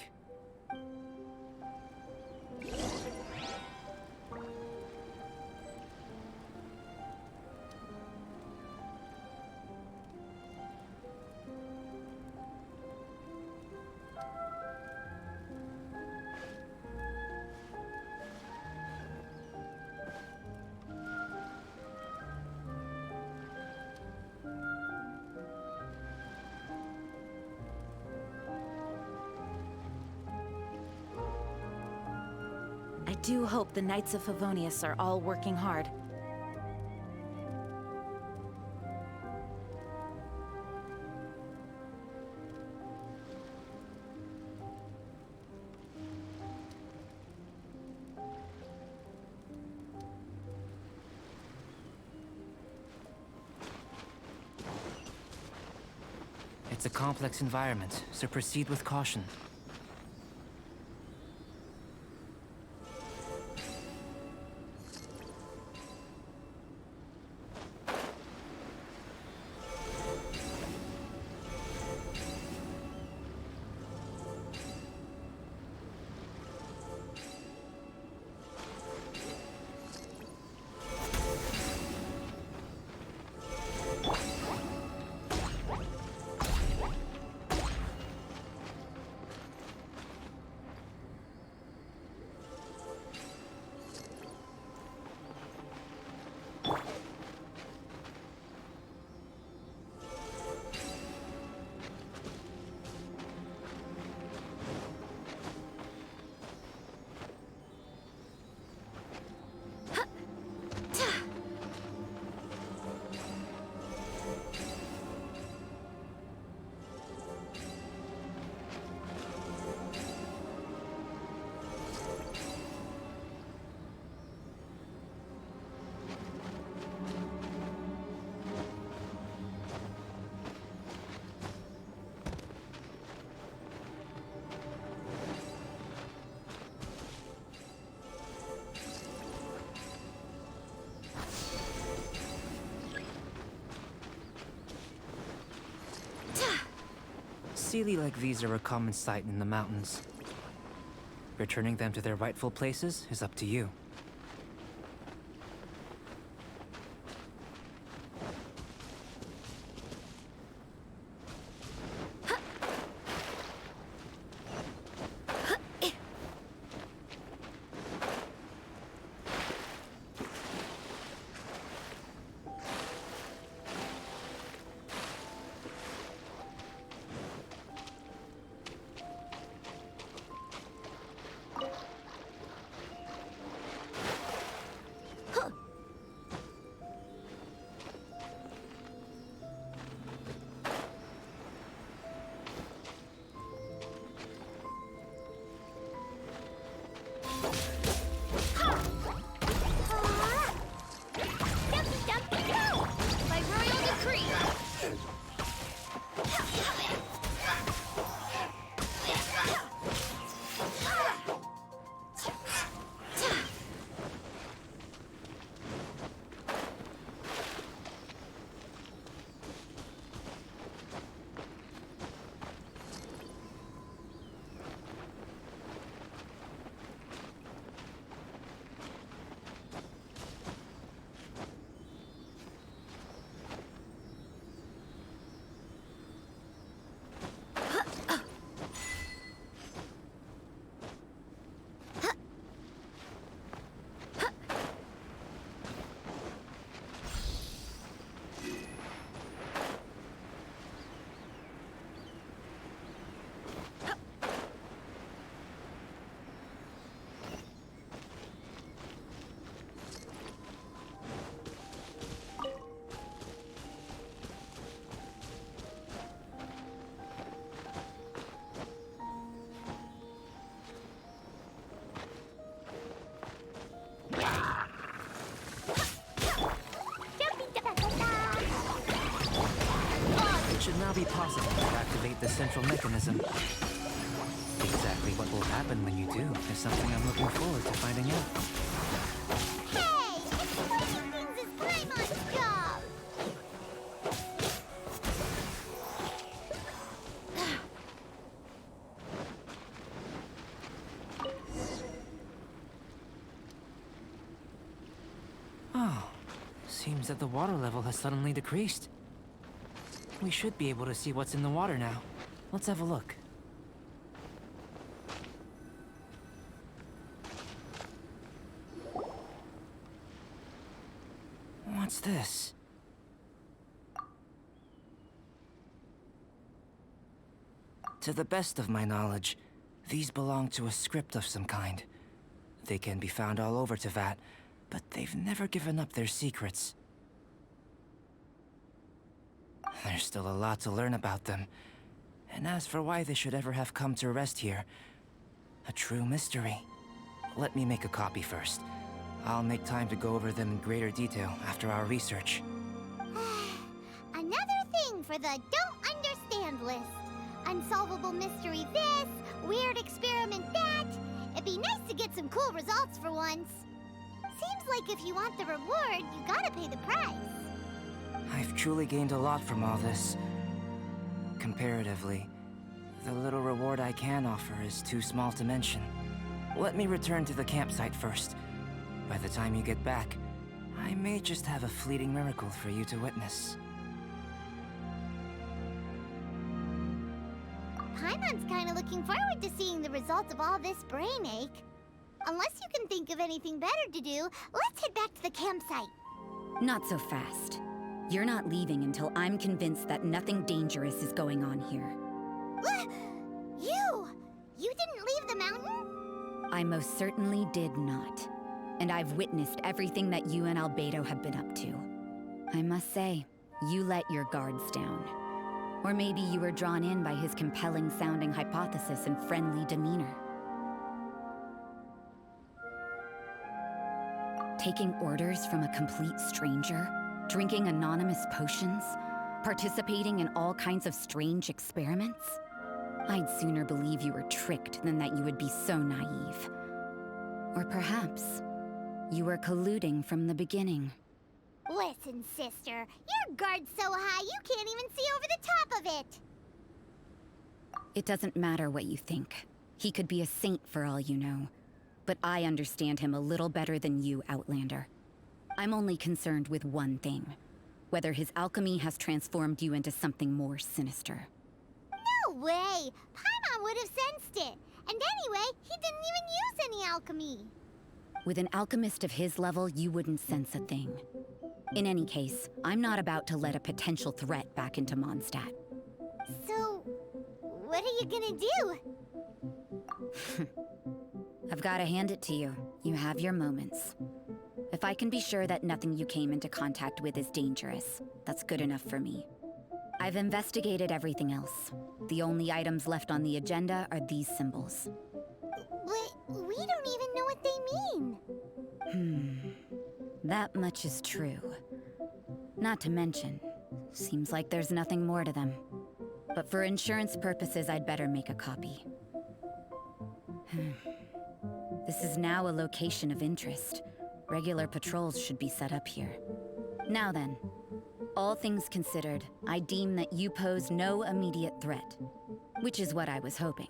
I do hope the Knights of Favonius are all working hard. It's a complex environment, so proceed with caution. Sealy like these are a common sight in the mountains. Returning them to their rightful places is up to you. should now be possible to activate the central mechanism. Exactly what will happen when you do is something I'm looking forward to finding out. Hey! Explaining things is Paimon's job! Oh, seems that the water level has suddenly decreased. We should be able to see what's in the water now. Let's have a look. What's this? To the best of my knowledge, these belong to a script of some kind. They can be found all over Teyvat, but they've never given up their secrets. There's still a lot to learn about them. And as for why they should ever have come to rest here, a true mystery. Let me make a copy first. I'll make time to go over them in greater detail after our research. Another thing for the don't understand list. Unsolvable mystery this, weird experiment that. It'd be nice to get some cool results for once. Seems like if you want the reward, you gotta pay the price. I've truly gained a lot from all this. Comparatively, the little reward I can offer is too small to mention. Let me return to the campsite first. By the time you get back, I may just have a fleeting miracle for you to witness. Paimon's kinda looking forward to seeing the results of all this brain ache. Unless you can think of anything better to do, let's head back to the campsite. Not so fast. You're not leaving until I'm convinced that nothing dangerous is going on here. You didn't leave the mountain? I most certainly did not. And I've witnessed everything that you and Albedo have been up to. I must say, you let your guards down. Or maybe you were drawn in by his compelling-sounding hypothesis and friendly demeanor. Taking orders from a complete stranger, drinking anonymous potions, participating in all kinds of strange experiments? I'd sooner believe you were tricked than that you would be so naive. Or perhaps you were colluding from the beginning. Listen, sister, your guard's so high you can't even see over the top of it. It doesn't matter what you think. He could be a saint for all you know. But I understand him a little better than you, Outlander. I'm only concerned with one thing. Whether his alchemy has transformed you into something more sinister. No way! Paimon would have sensed it. And anyway, he didn't even use any alchemy. With an alchemist of his level, you wouldn't sense a thing. In any case, I'm not about to let a potential threat back into Mondstadt. So, what are you gonna do? I've got to hand it to you. You have your moments. If I can be sure that nothing you came into contact with is dangerous, that's good enough for me. I've investigated everything else. The only items left on the agenda are these symbols. But we don't even know what they mean. That much is true. Not to mention, seems like there's nothing more to them. But for insurance purposes, I'd better make a copy. This is now a location of interest. Regular patrols should be set up here. Now then, all things considered, I deem that you pose no immediate threat. Which is what I was hoping.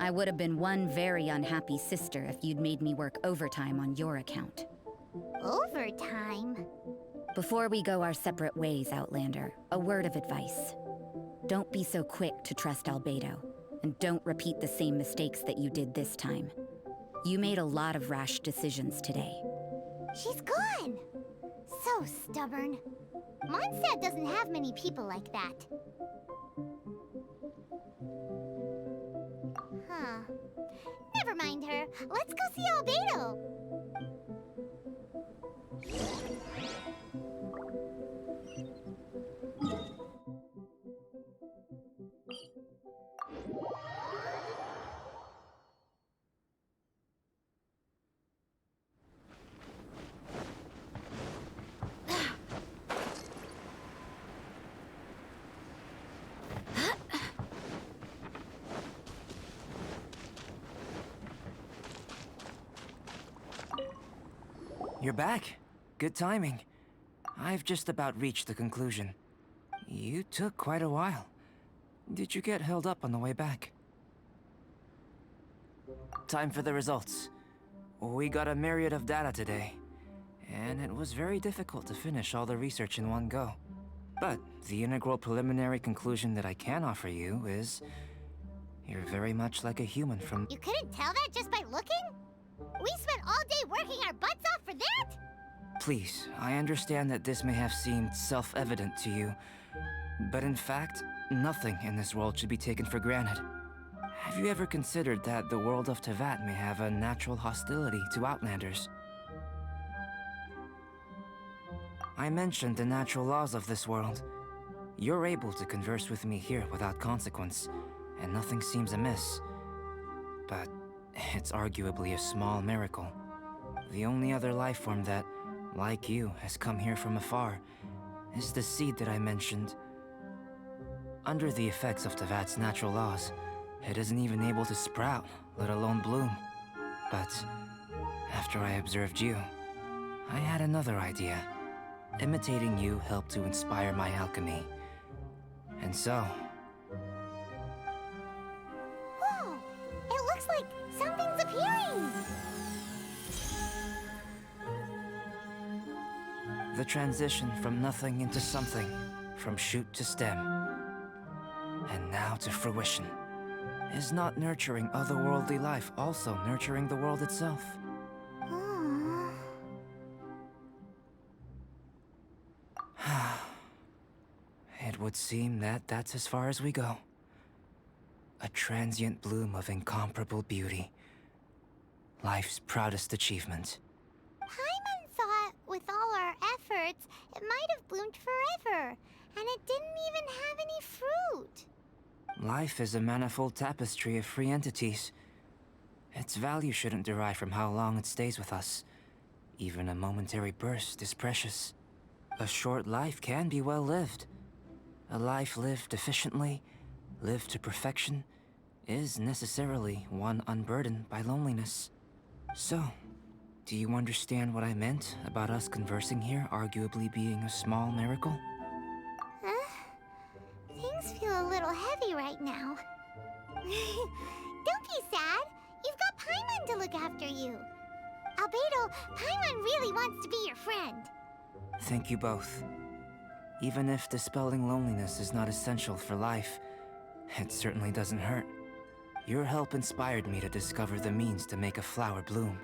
I would have been one very unhappy sister if you'd made me work overtime on your account. Overtime? Before we go our separate ways, Outlander, a word of advice. Don't be so quick to trust Albedo, and don't repeat the same mistakes that you did this time. You made a lot of rash decisions today. She's gone! So stubborn. Mondstadt doesn't have many people like that. Huh. Never mind her. Let's go see Albedo. you're back. Good timing. I've just about reached the conclusion. You took quite a while. Did you get held up on the way back? Time for the results. We got a myriad of data today, and it was very difficult to finish all the research in one go. But the integral preliminary conclusion that I can offer you is you're very much like a human from... You couldn't tell that just by looking? We spent all day working our butts off for that? Please, I understand that this may have seemed self-evident to you, but in fact, nothing in this world should be taken for granted. Have you ever considered that the world of Teyvat may have a natural hostility to Outlanders? I mentioned the natural laws of this world. You're able to converse with me here without consequence, and nothing seems amiss. But it's arguably a small miracle. The only other life form that, like you, has come here from afar is the seed that I mentioned. Under the effects of Teyvat's natural laws, it isn't even able to sprout, let alone bloom. But after I observed you, I had another idea. Imitating you helped to inspire my alchemy. And so... Whoa! It looks like something's appearing! The transition from nothing into something, from shoot to stem, and now to fruition. Is not nurturing otherworldly life also nurturing the world itself? It would seem that that's as far as we go. A transient bloom of incomparable beauty. Life's proudest achievement. Paimon thought, with all our efforts, it might have bloomed forever, and it didn't even have any fruit. Life is a manifold tapestry of free entities. Its value shouldn't derive from how long it stays with us. Even a momentary burst is precious. A short life can be well lived. A life lived efficiently, lived to perfection, is necessarily one unburdened by loneliness. So, do you understand what I meant about us conversing here arguably being a small miracle? Things feel a little heavy right now. Don't be sad. You've got Paimon to look after you. Albedo, Paimon really wants to be your friend. Thank you both. Even if dispelling loneliness is not essential for life, it certainly doesn't hurt. Your help inspired me to discover the means to make a flower bloom.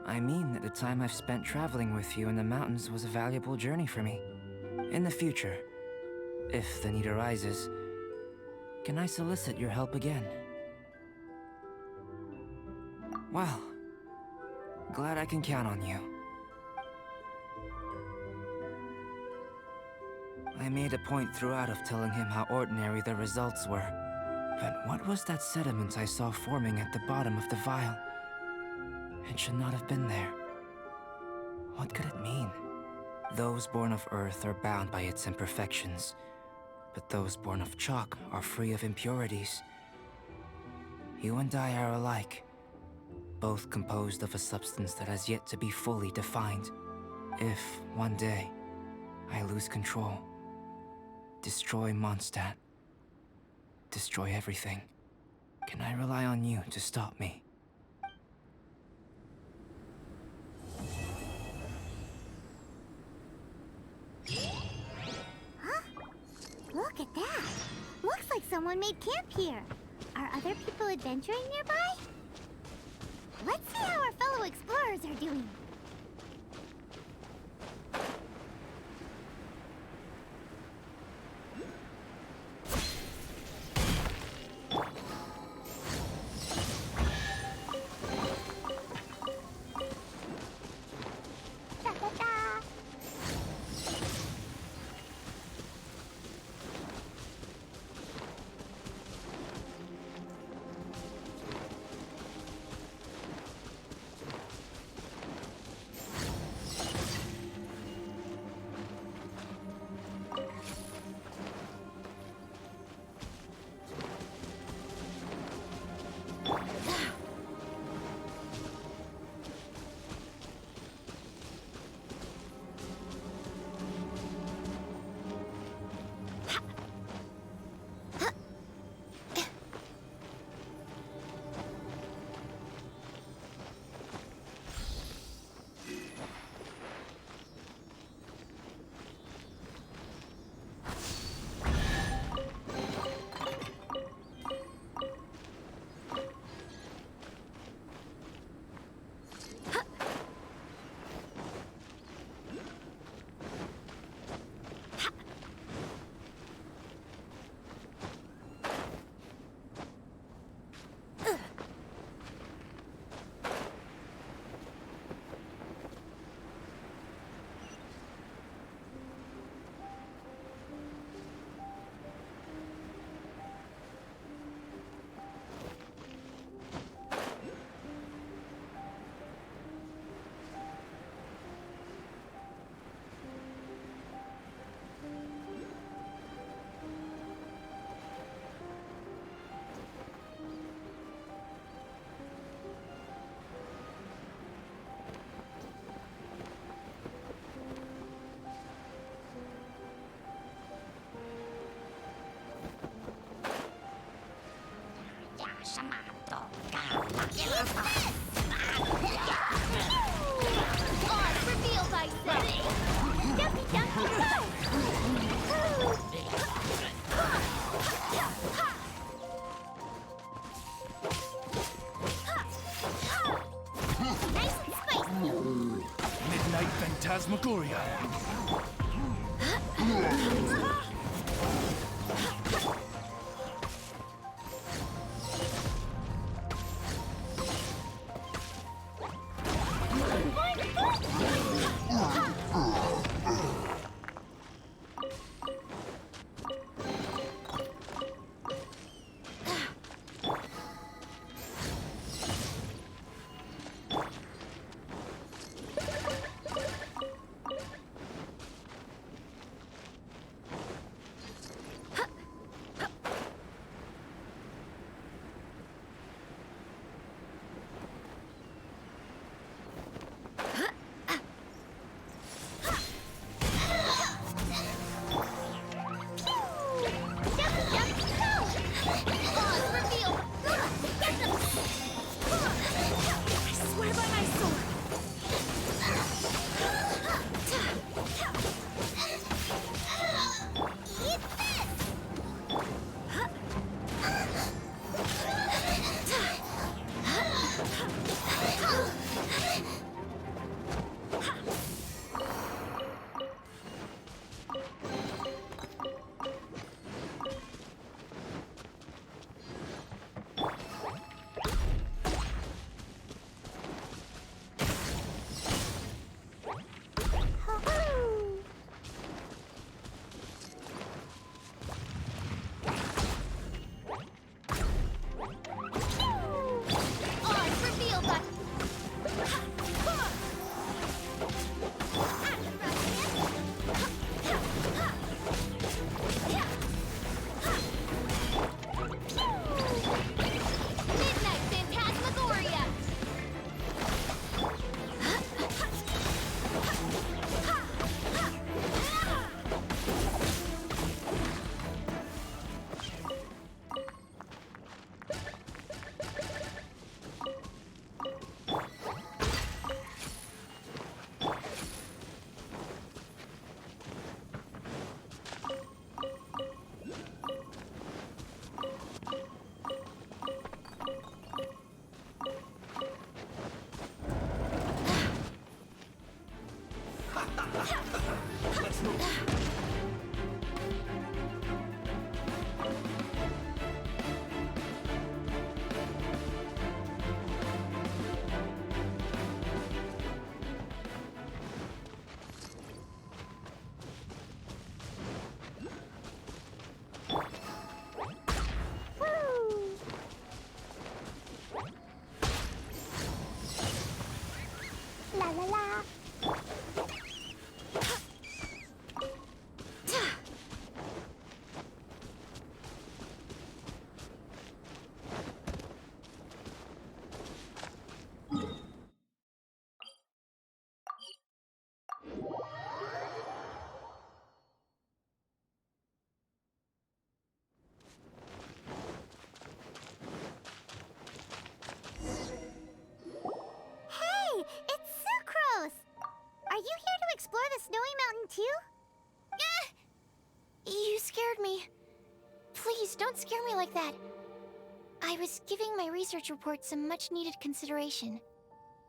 I mean that the time I've spent traveling with you in the mountains was a valuable journey for me. In the future, if the need arises, can I solicit your help again? Well, glad I can count on you. I made a point throughout of telling him how ordinary the results were. But what was that sediment I saw forming at the bottom of the vial? It should not have been there. What could it mean? Those born of Earth are bound by its imperfections, but those born of chalk are free of impurities. You and I are alike, both composed of a substance that has yet to be fully defined. If, one day, I lose control, destroy Mondstadt, destroy everything, can I rely on you to stop me? Look at that. Looks like someone made camp here. Are other people adventuring nearby? Let's see how our fellow explorers are doing. Da-da-da. Phantasmagoria. La la la. Hey, it's Sucrose! Are you here to explore the snowy mountain too? You scared me. Please, don't scare me like that. I was giving my research report some much-needed consideration.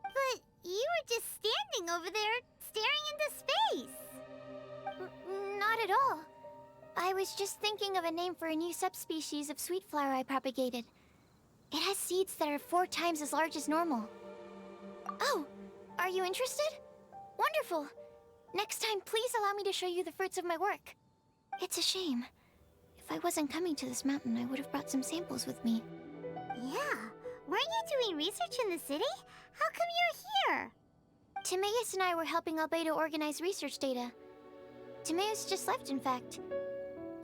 But you were just standing over there, staring into space. Not at all. I was just thinking of a name for a new subspecies of sweet flower I propagated. It has seeds that are 4 times as large as normal. Oh, are you interested? Wonderful. Next time, please allow me to show you the fruits of my work. It's a shame. If I wasn't coming to this mountain, I would have brought some samples with me. Yeah. Weren't you doing research in the city? How come you're here? Timaeus and I were helping Albedo organize research data. Timaeus just left, in fact.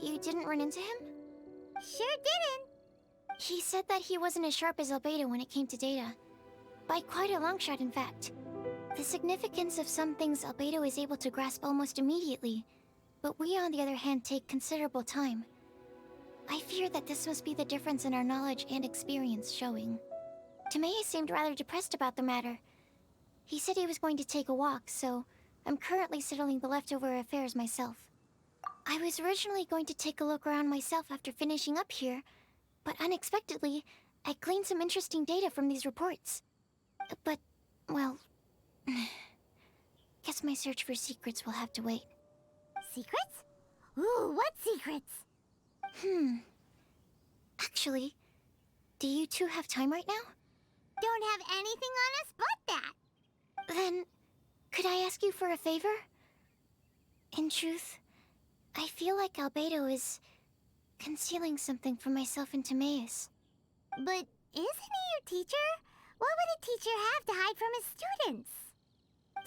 You didn't run into him? Sure didn't. He said that he wasn't as sharp as Albedo when it came to data. By quite a long shot, in fact. The significance of some things Albedo is able to grasp almost immediately, but we, on the other hand, take considerable time. I fear that this must be the difference in our knowledge and experience showing. Timaeus seemed rather depressed about the matter. He said he was going to take a walk, so I'm currently settling the leftover affairs myself. I was originally going to take a look around myself after finishing up here, but unexpectedly, I gleaned some interesting data from these reports. But, well... Guess my search for secrets will have to wait. Secrets? Ooh, what secrets? Actually, do you two have time right now? Don't have anything on us but that. Then, could I ask you for a favor? In truth, I feel like Albedo is concealing something from myself and Timaeus. But isn't he your teacher? What would a teacher have to hide from his students?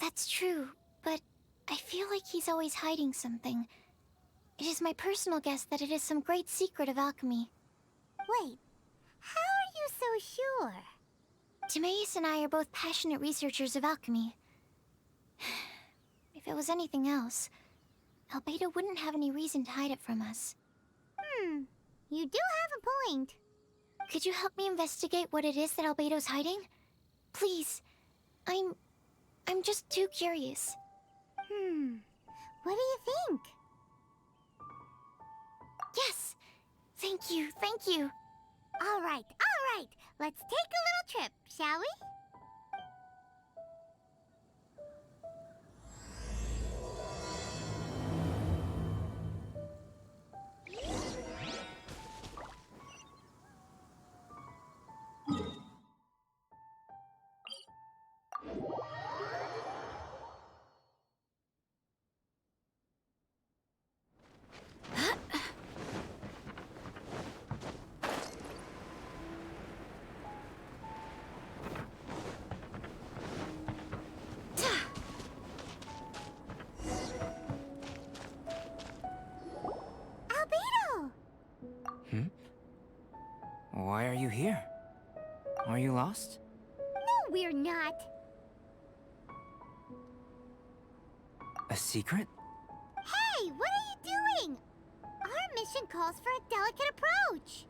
That's true, but I feel like he's always hiding something. It is my personal guess that it is some great secret of alchemy. Wait, how are you so sure? Timaeus and I are both passionate researchers of alchemy. If it was anything else, Albedo wouldn't have any reason to hide it from us. You do have a point. Could you help me investigate what it is that Albedo's hiding? Please. I'm just too curious. What do you think? Yes! Thank you, thank you! All right. Let's take a little trip, shall we? Albedo! Why are you here? Are you lost? No, we're not. A secret? Hey, what are you doing? Our mission calls for a delicate approach.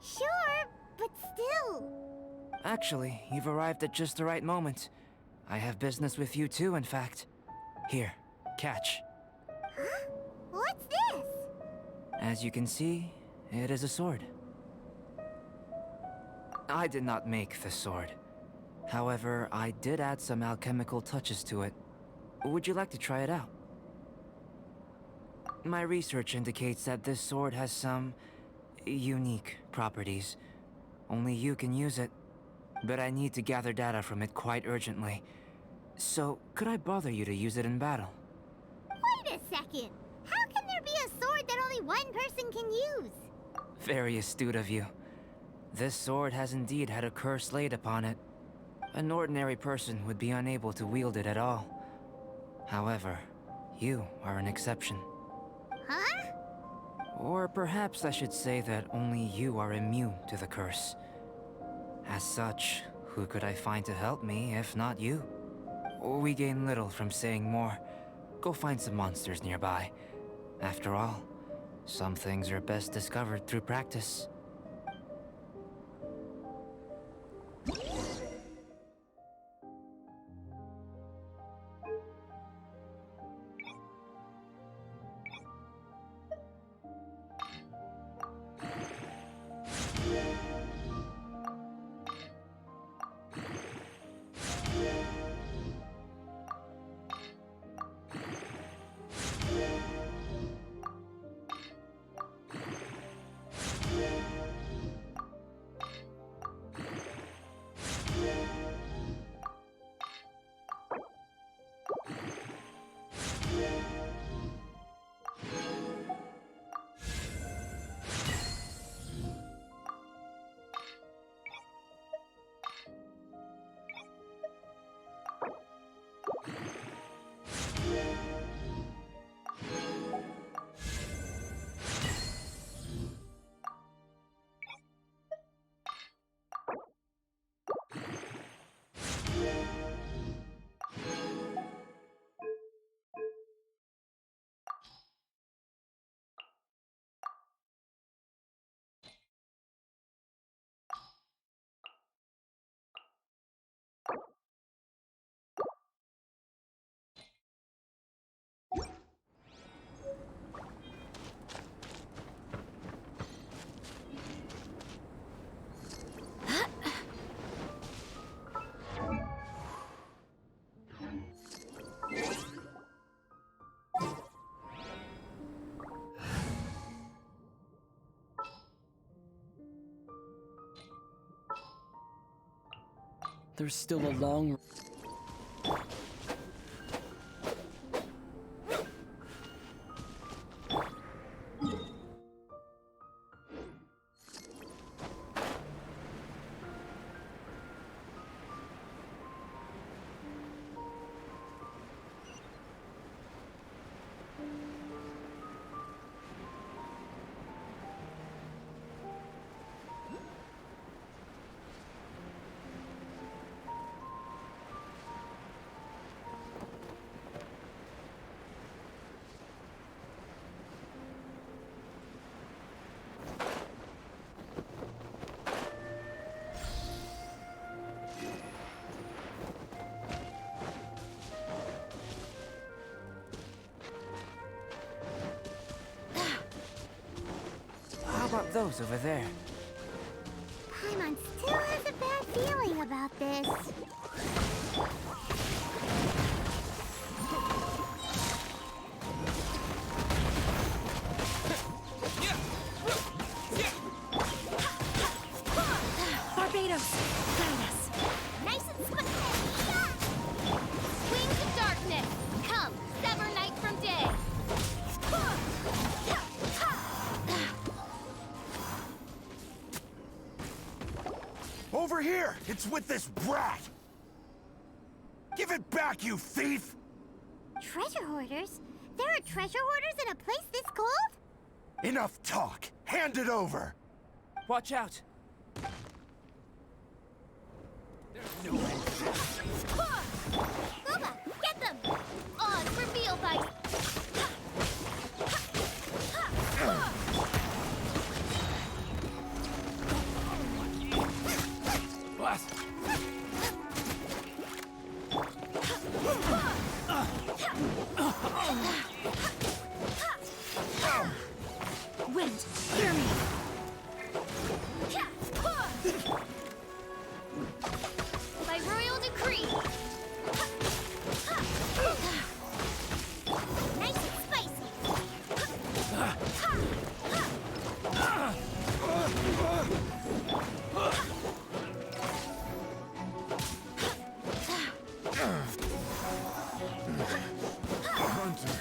Sure, but still. Actually, you've arrived at just the right moment. I have business with you too, in fact. Here, catch. Huh? What's this? As you can see, it is a sword. I did not make the sword. However, I did add some alchemical touches to it. Would you like to try it out? My research indicates that this sword has some unique properties. Only you can use it, but I need to gather data from it quite urgently. So, could I bother you to use it in battle? Wait a second. How can there be a sword that only one person can use? Very astute of you. This sword has indeed had a curse laid upon it. An ordinary person would be unable to wield it at all. However, you are an exception. Huh? Or perhaps I should say that only you are immune to the curse. As such, who could I find to help me if not you? We gain little from saying more. Go find some monsters nearby. After all, some things are best discovered through practice. There's still a long... How about those over there? Paimon still has a bad feeling about this. Barbados, guide us. Nice and swift. Wings of darkness, come, sever night from day. Over here! It's with this brat! Give it back, you thief! Treasure hoarders? There are treasure hoarders in a place this cold? Enough talk! Hand it over! Watch out! Booba, get them! On, reveal bite! Blast! Wind, hear me! By royal decree! Nice and spicy. Hunter.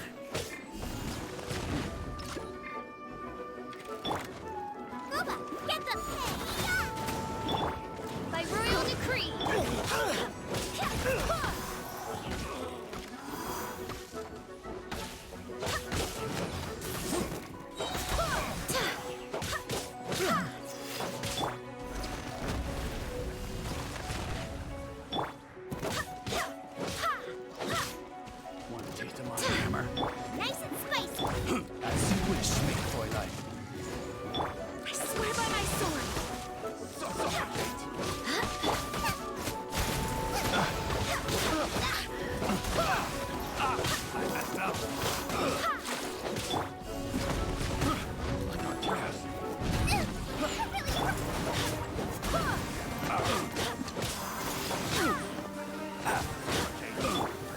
Booba, get them! By royal decree! Want a taste of my hammer? Nice and spicy. As you wish, me, Twilight. I swear by my sword!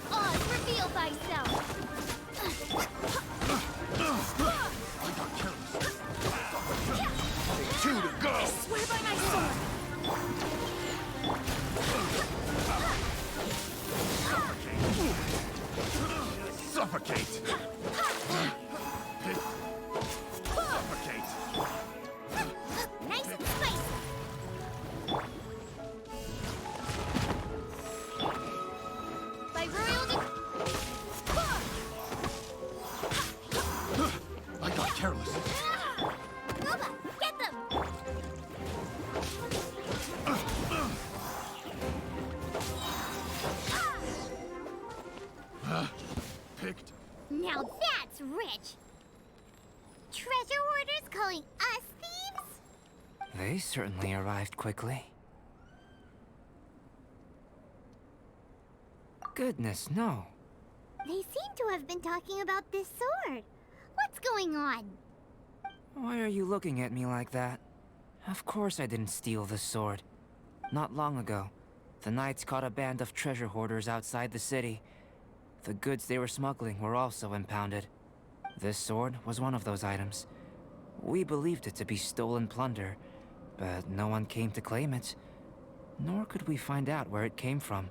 On, reveal thyself! Two to go! Swear by my sword! Suffocate! Suffocate! Nice and spicy. By royal I got careless. Booba, get them! Picked. Now that's rich! Treasure hoarders calling us thieves? They certainly arrived quickly. Goodness, no. They seem to have been talking about this sword. What's going on? Why are you looking at me like that? Of course I didn't steal the sword. Not long ago, the Knights caught a band of treasure hoarders outside the city. The goods they were smuggling were also impounded. This sword was one of those items. We believed it to be stolen plunder, but no one came to claim it. nor could we find out where it came from,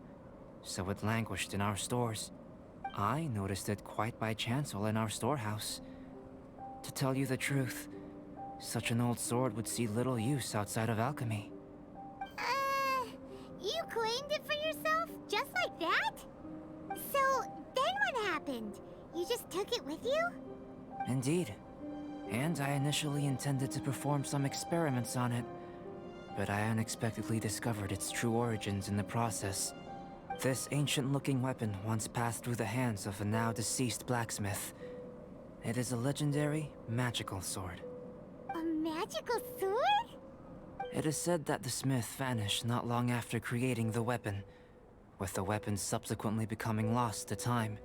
so it languished in our stores. I noticed it quite by chance while in our storehouse. To tell you the truth, such an old sword would see little use outside of alchemy. You claimed it for yourself? Just like that? So, then what happened? You just took it with you? Indeed. And I initially intended to perform some experiments on it, but I unexpectedly discovered its true origins in the process. This ancient-looking weapon once passed through the hands of a now-deceased blacksmith. It is a legendary, magical sword. A magical sword? It is said that the smith vanished not long after creating the weapon, with the weapon subsequently becoming lost to time.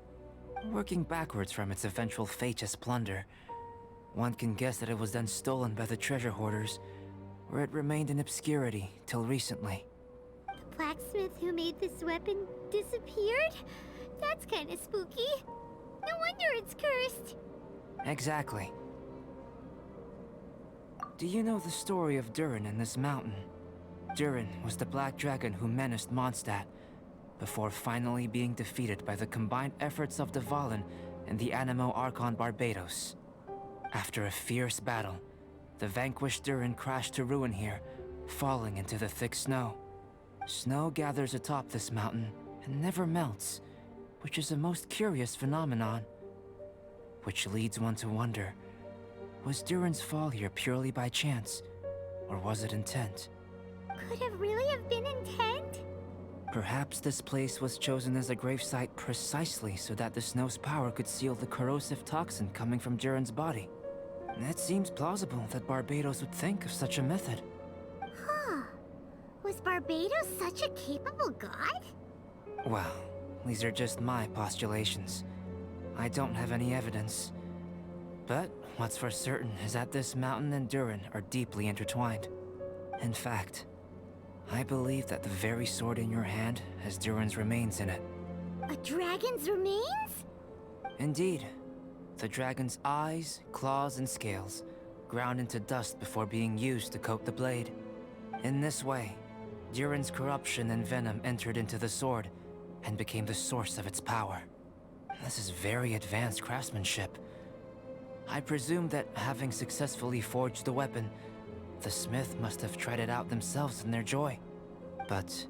Working backwards from its eventual fate as plunder, one can guess that it was then stolen by the treasure hoarders, where it remained in obscurity till recently. The blacksmith who made this weapon disappeared? That's kinda spooky. No wonder it's cursed. Exactly. Do you know the story of Durin and this mountain? Durin was the black dragon who menaced Mondstadt, before finally being defeated by the combined efforts of Dvalin and the Animo Archon Barbados. After a fierce battle, the vanquished Durin crashed to ruin here, falling into the thick snow. Snow gathers atop this mountain and never melts, which is a most curious phenomenon. Which leads one to wonder, was Durin's fall here purely by chance, or was it intent? Could it really have been intent? Perhaps this place was chosen as a gravesite precisely so that the snow's power could seal the corrosive toxin coming from Durin's body. It seems plausible that Barbados would think of such a method. Huh. Was Barbados such a capable god? Well, these are just my postulations. I don't have any evidence. But what's for certain is that this mountain and Durin are deeply intertwined. In fact, I believe that the very sword in your hand has Durin's remains in it. A dragon's remains? Indeed. The dragon's eyes, claws, and scales ground into dust before being used to coat the blade. In this way, Durin's corruption and venom entered into the sword and became the source of its power. This is very advanced craftsmanship. I presume that having successfully forged the weapon, the smith must have tried it out themselves in their joy. But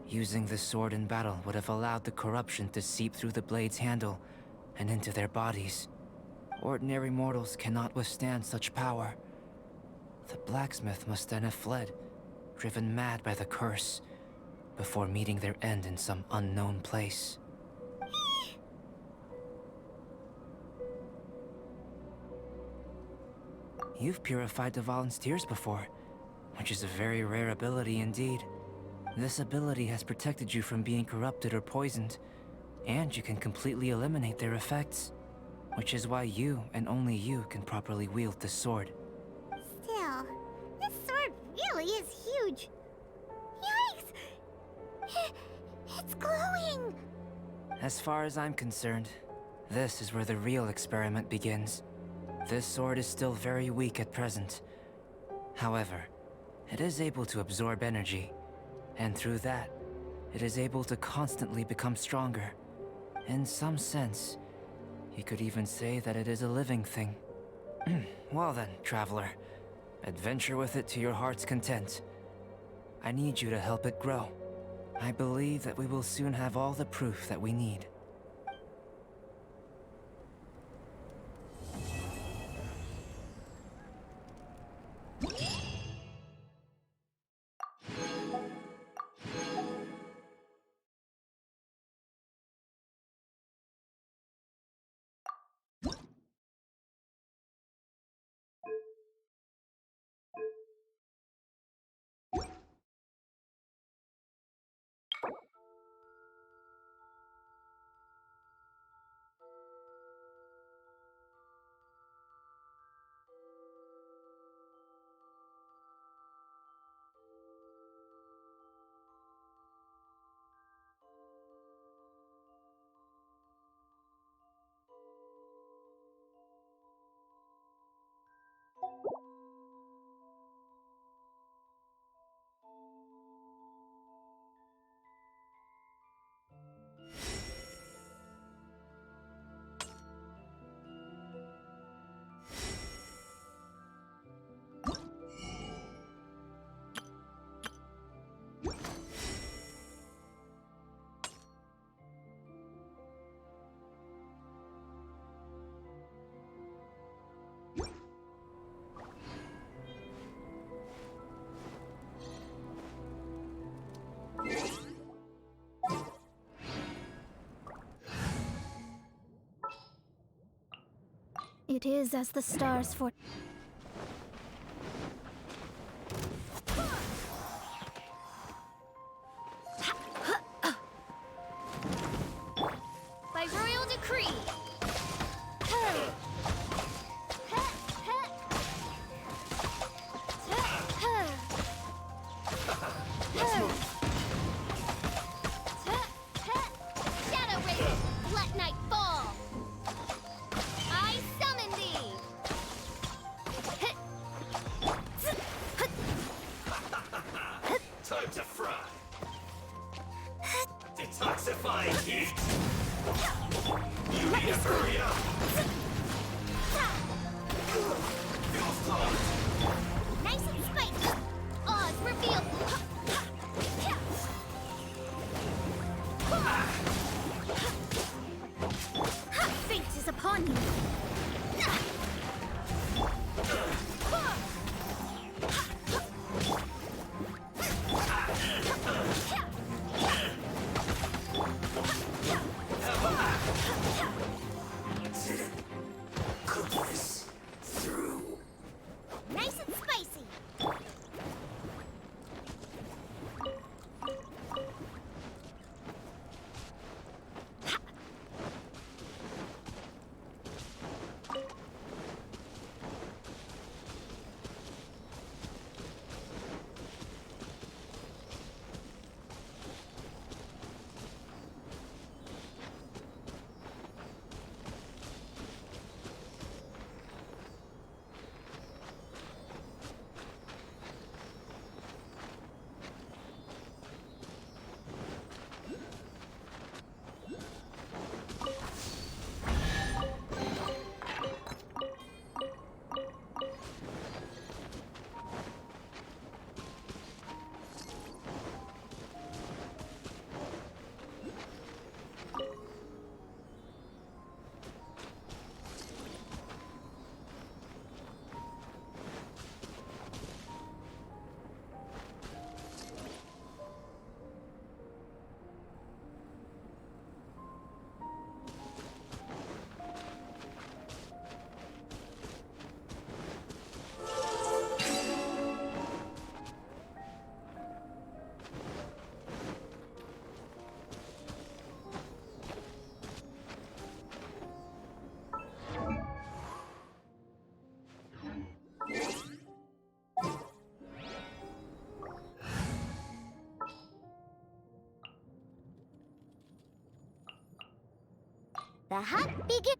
using the sword in battle would have allowed the corruption to seep through the blade's handle and into their bodies. Ordinary mortals cannot withstand such power. The blacksmith must then have fled, driven mad by the curse, before meeting their end in some unknown place. You've purified Dvalin's tears before, which is a very rare ability indeed. This ability has protected you from being corrupted or poisoned, and you can completely eliminate their effects, which is why you and only you can properly wield this sword. Still, this sword really is huge. Yikes! It's glowing! As far as I'm concerned, this is where the real experiment begins. This sword is still very weak at present. However, it is able to absorb energy, and through that, it is able to constantly become stronger. In some sense, you could even say that it is a living thing. Well then, traveler, adventure with it to your heart's content. I need you to help it grow. I believe that we will soon have all the proof that we need. It is as the stars for. By royal decree. Shadow Raven, let night fall. I summon thee. Time to fry. Detoxifying heat. You need to hurry up. Feel float. Nice and spicy. Oz revealed. Fate is upon you. Cook this through. Nice and spicy. The hunt begins.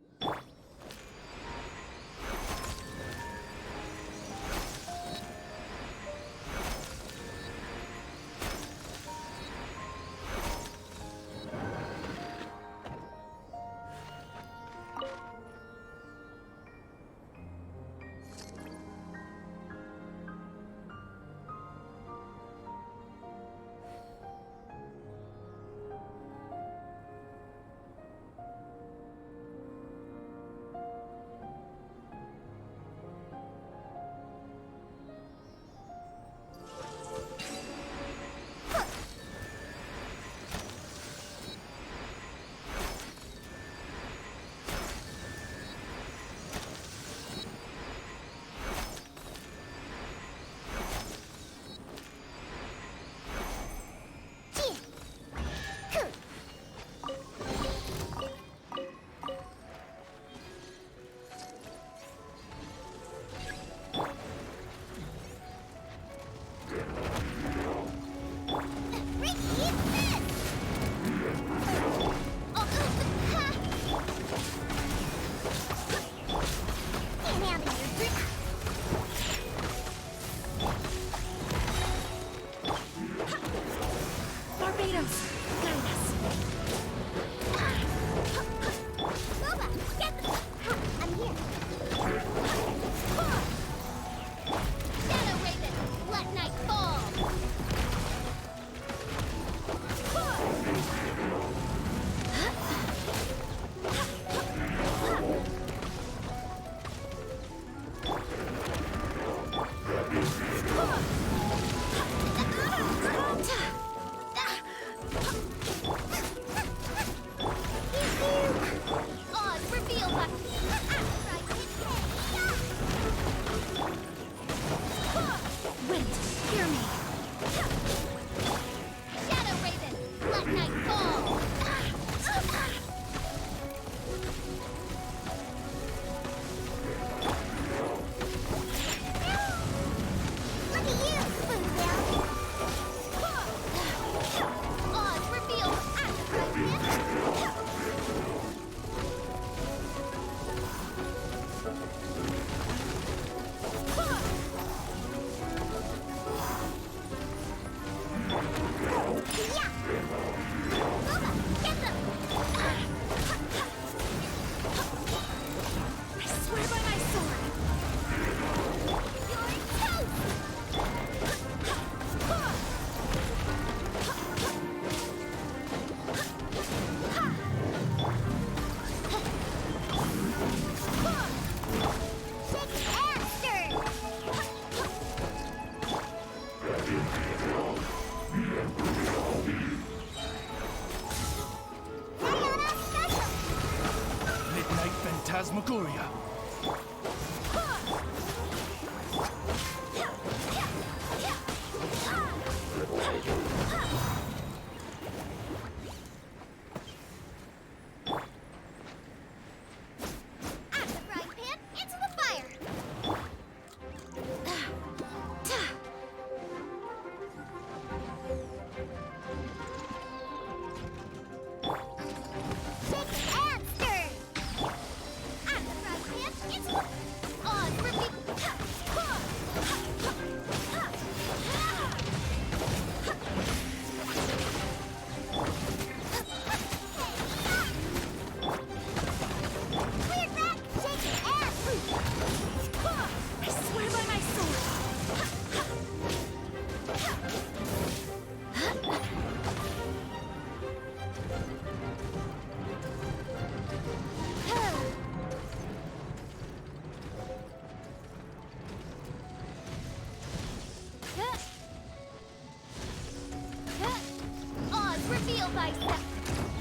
bicep.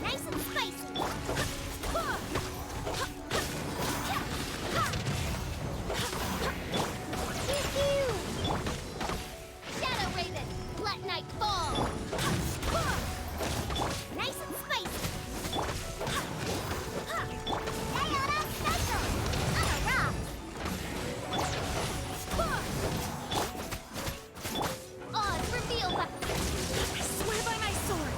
Nice and spicy. Shadow Raven, let night fall. Nice and spicy. Sayonara special. On a rock. Oz reveal weapon. I swear by my sword.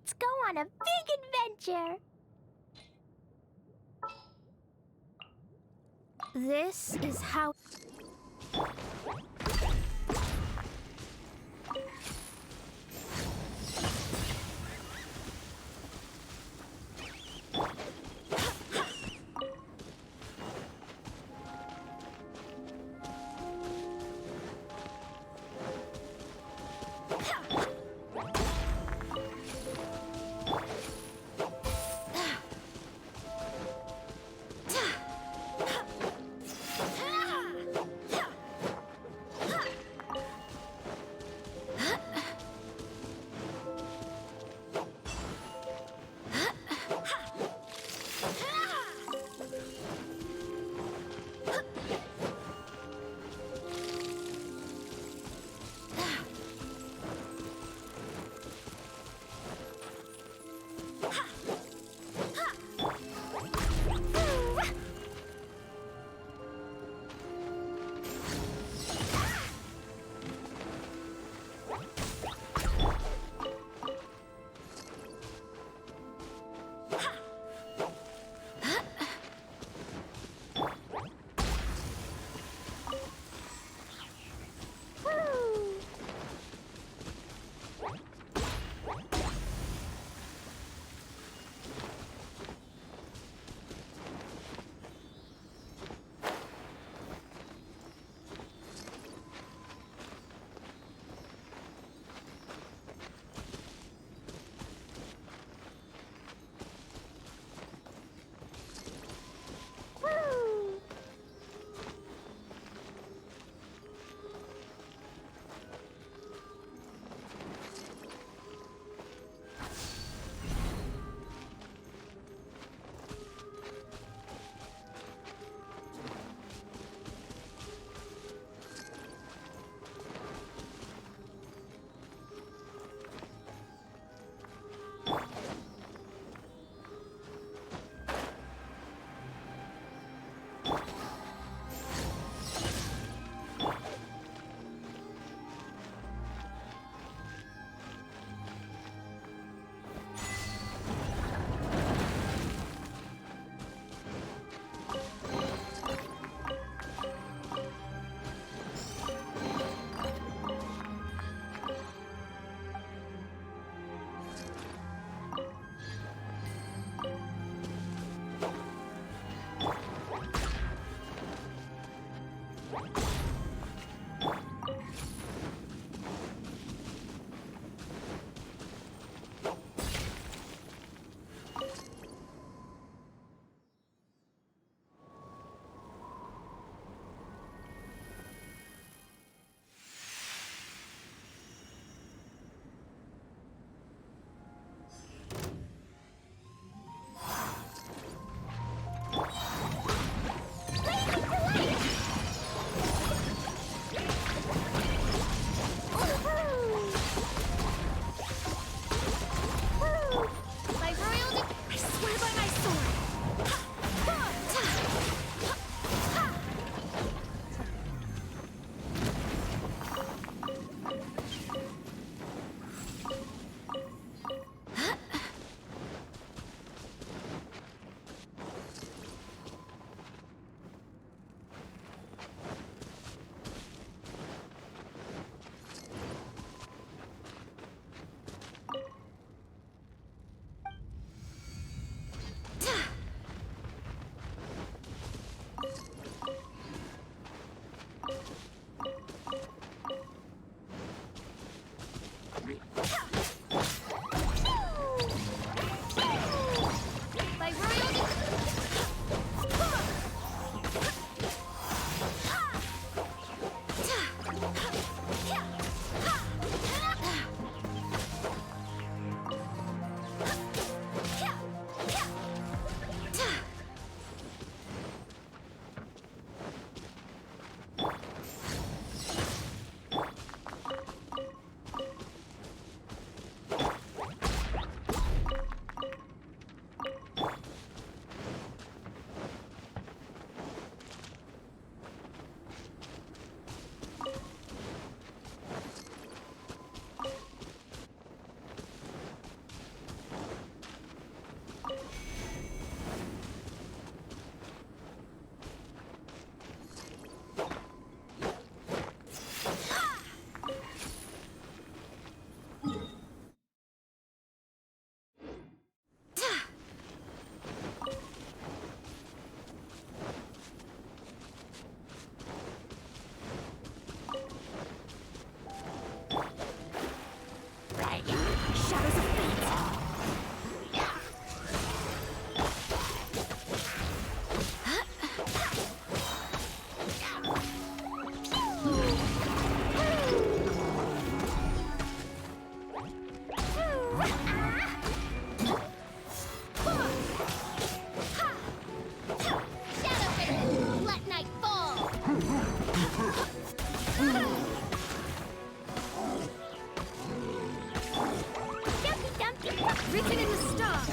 Let's go on a big adventure! This is how... Shadow Fist! Let night fall! Dumpty Dumpty! Written in the stars.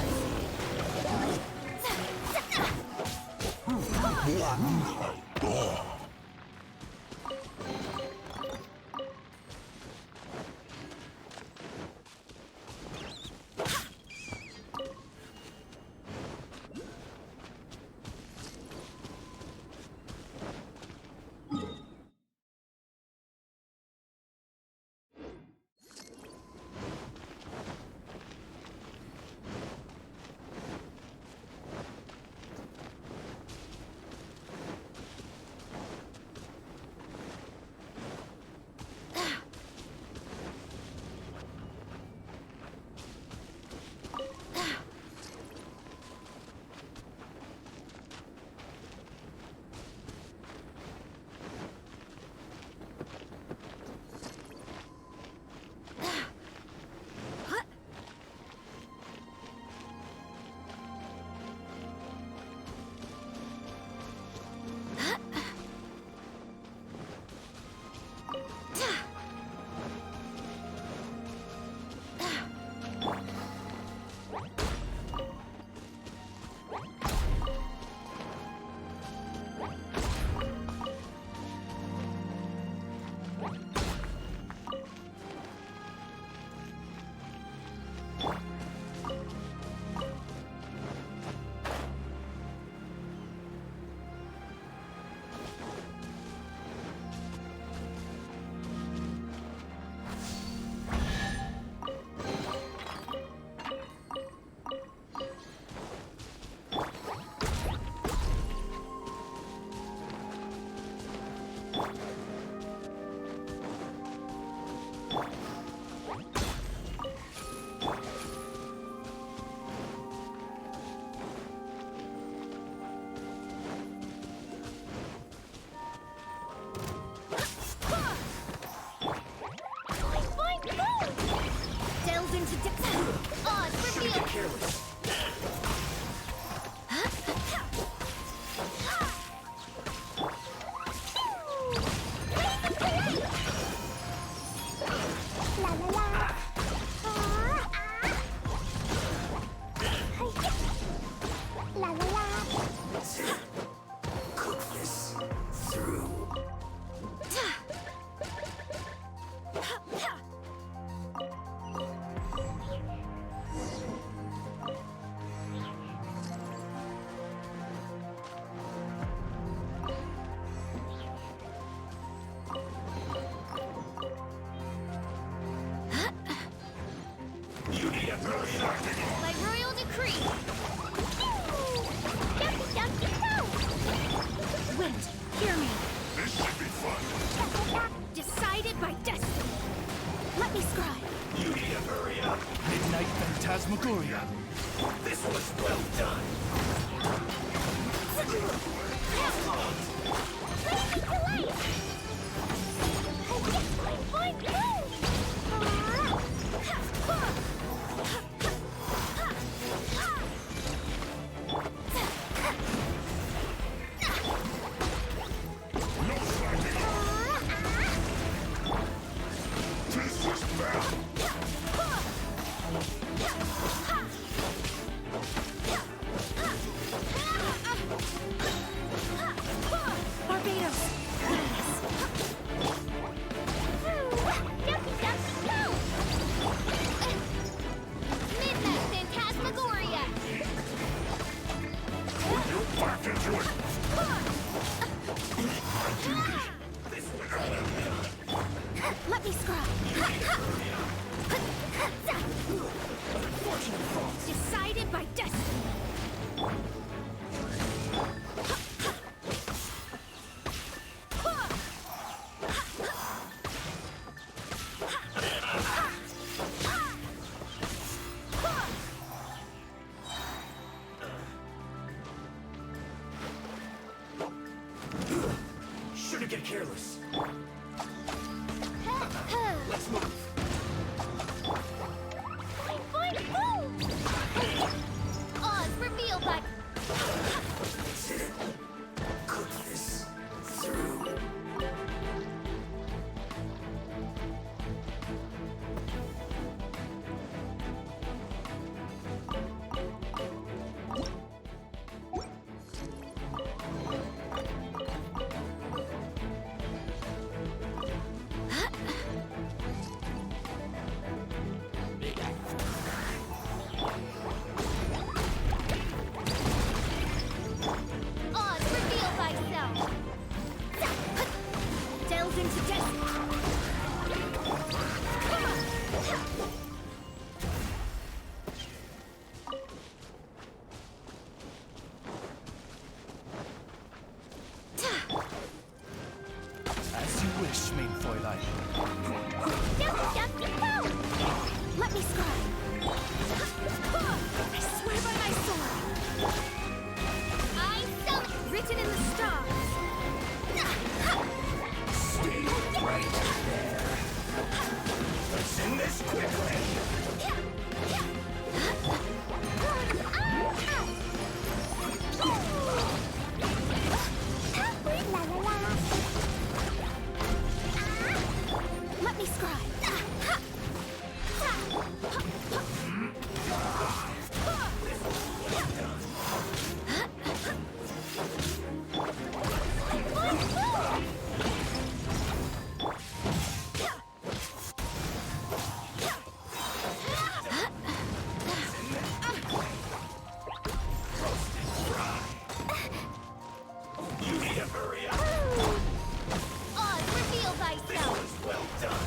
Delve into depth. Odds revealed. La la la. La la la. Cook this through. You need a By royal decree. Dumpty Dumpty go. Wait, hear me. This should be fun. Decided by destiny. Let me scribe. You need to hurry up. Midnight Phantasmagoria. This was well done. This is bad. Barbados. Yes. this quickly! Let me scribe. You need to hurry up. Oz, reveal thyself! Well done.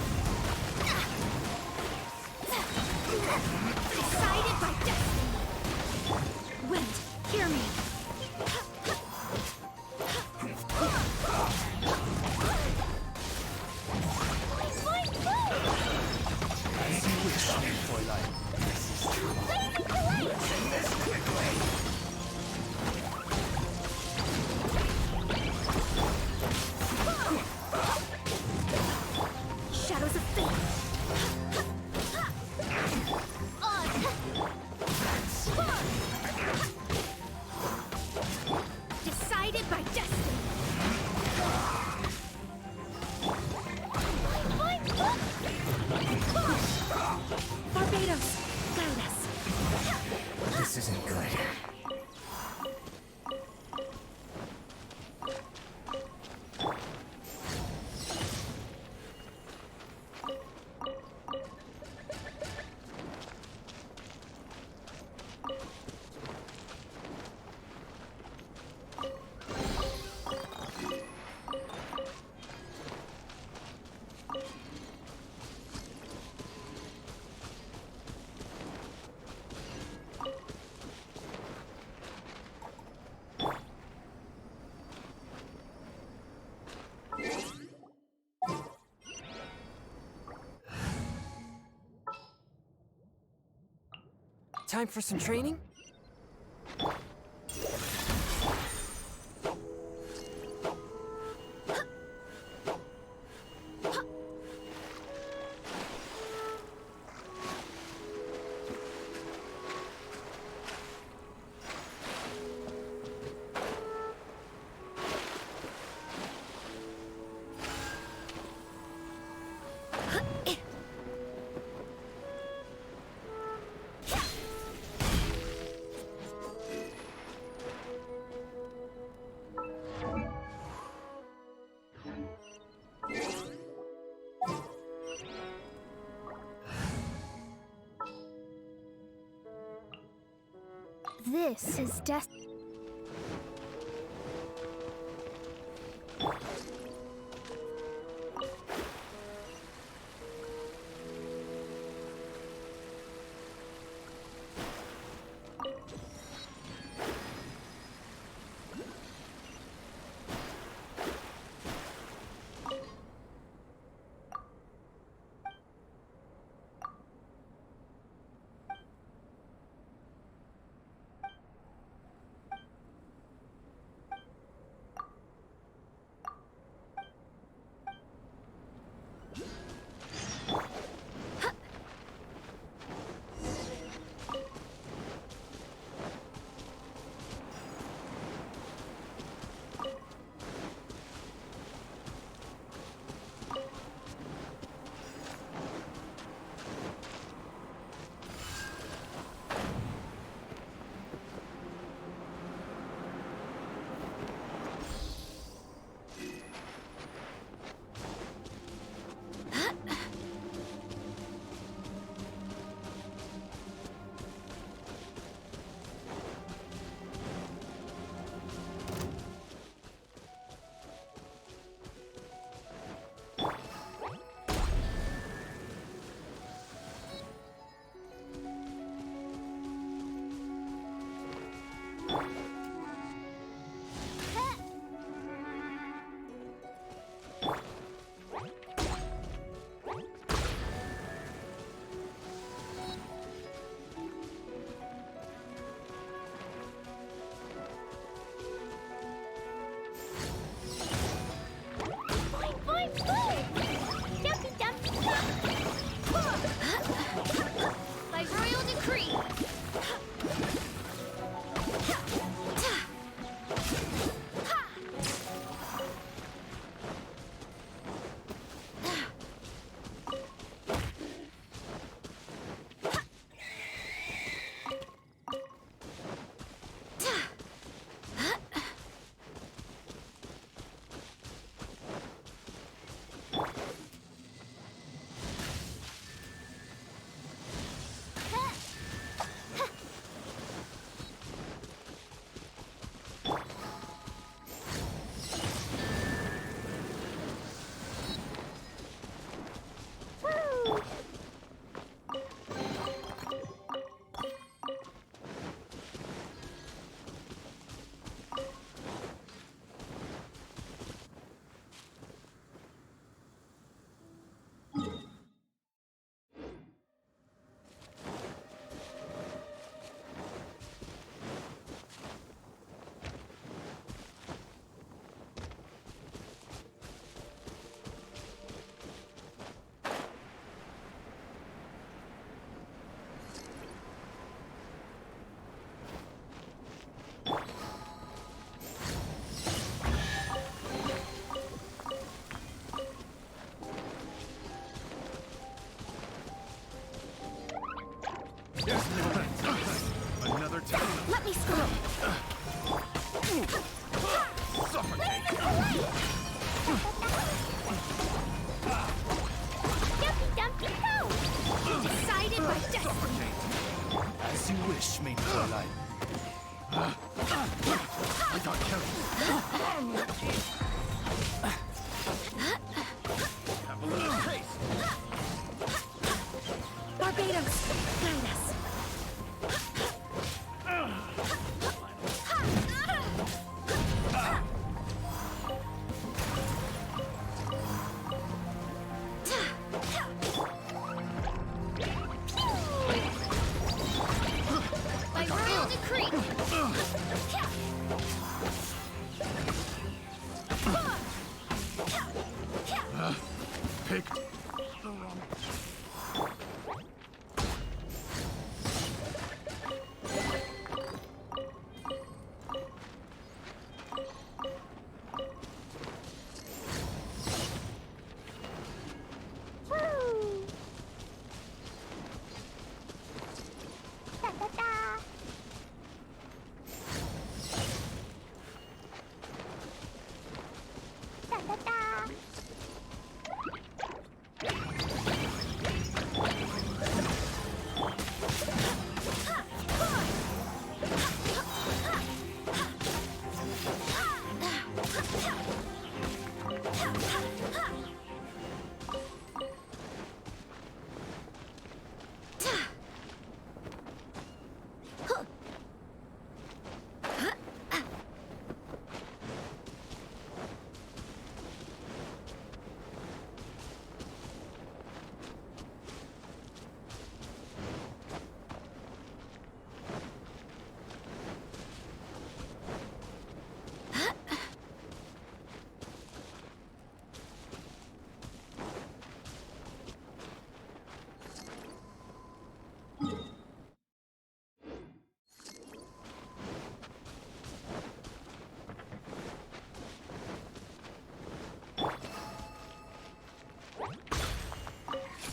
Decided by destiny. Wind, hear me. As you wish, Fräulein. In this quickly! Shadows of fate. Decided by destiny. Barbados, guide us. This isn't good. Time for some training? This is Another time. Let me screw. Suffocate. Dumpy Dumpy Go! Decided by destiny. Suffocate. As you wish, main Twilight. I got carried. Have a little taste. Barbados, guide us. By royal decree. Picked the wrong. Woo! Da da da! Da da da!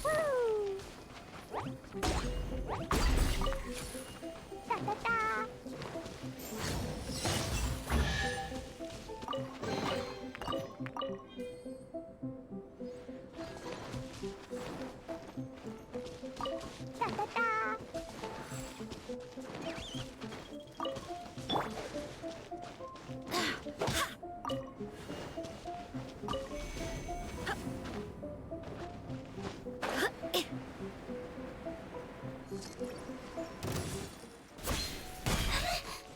Woo! Da da da! Da da da!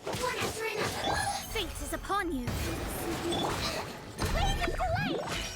One after another. Fate is upon you. Where's the light?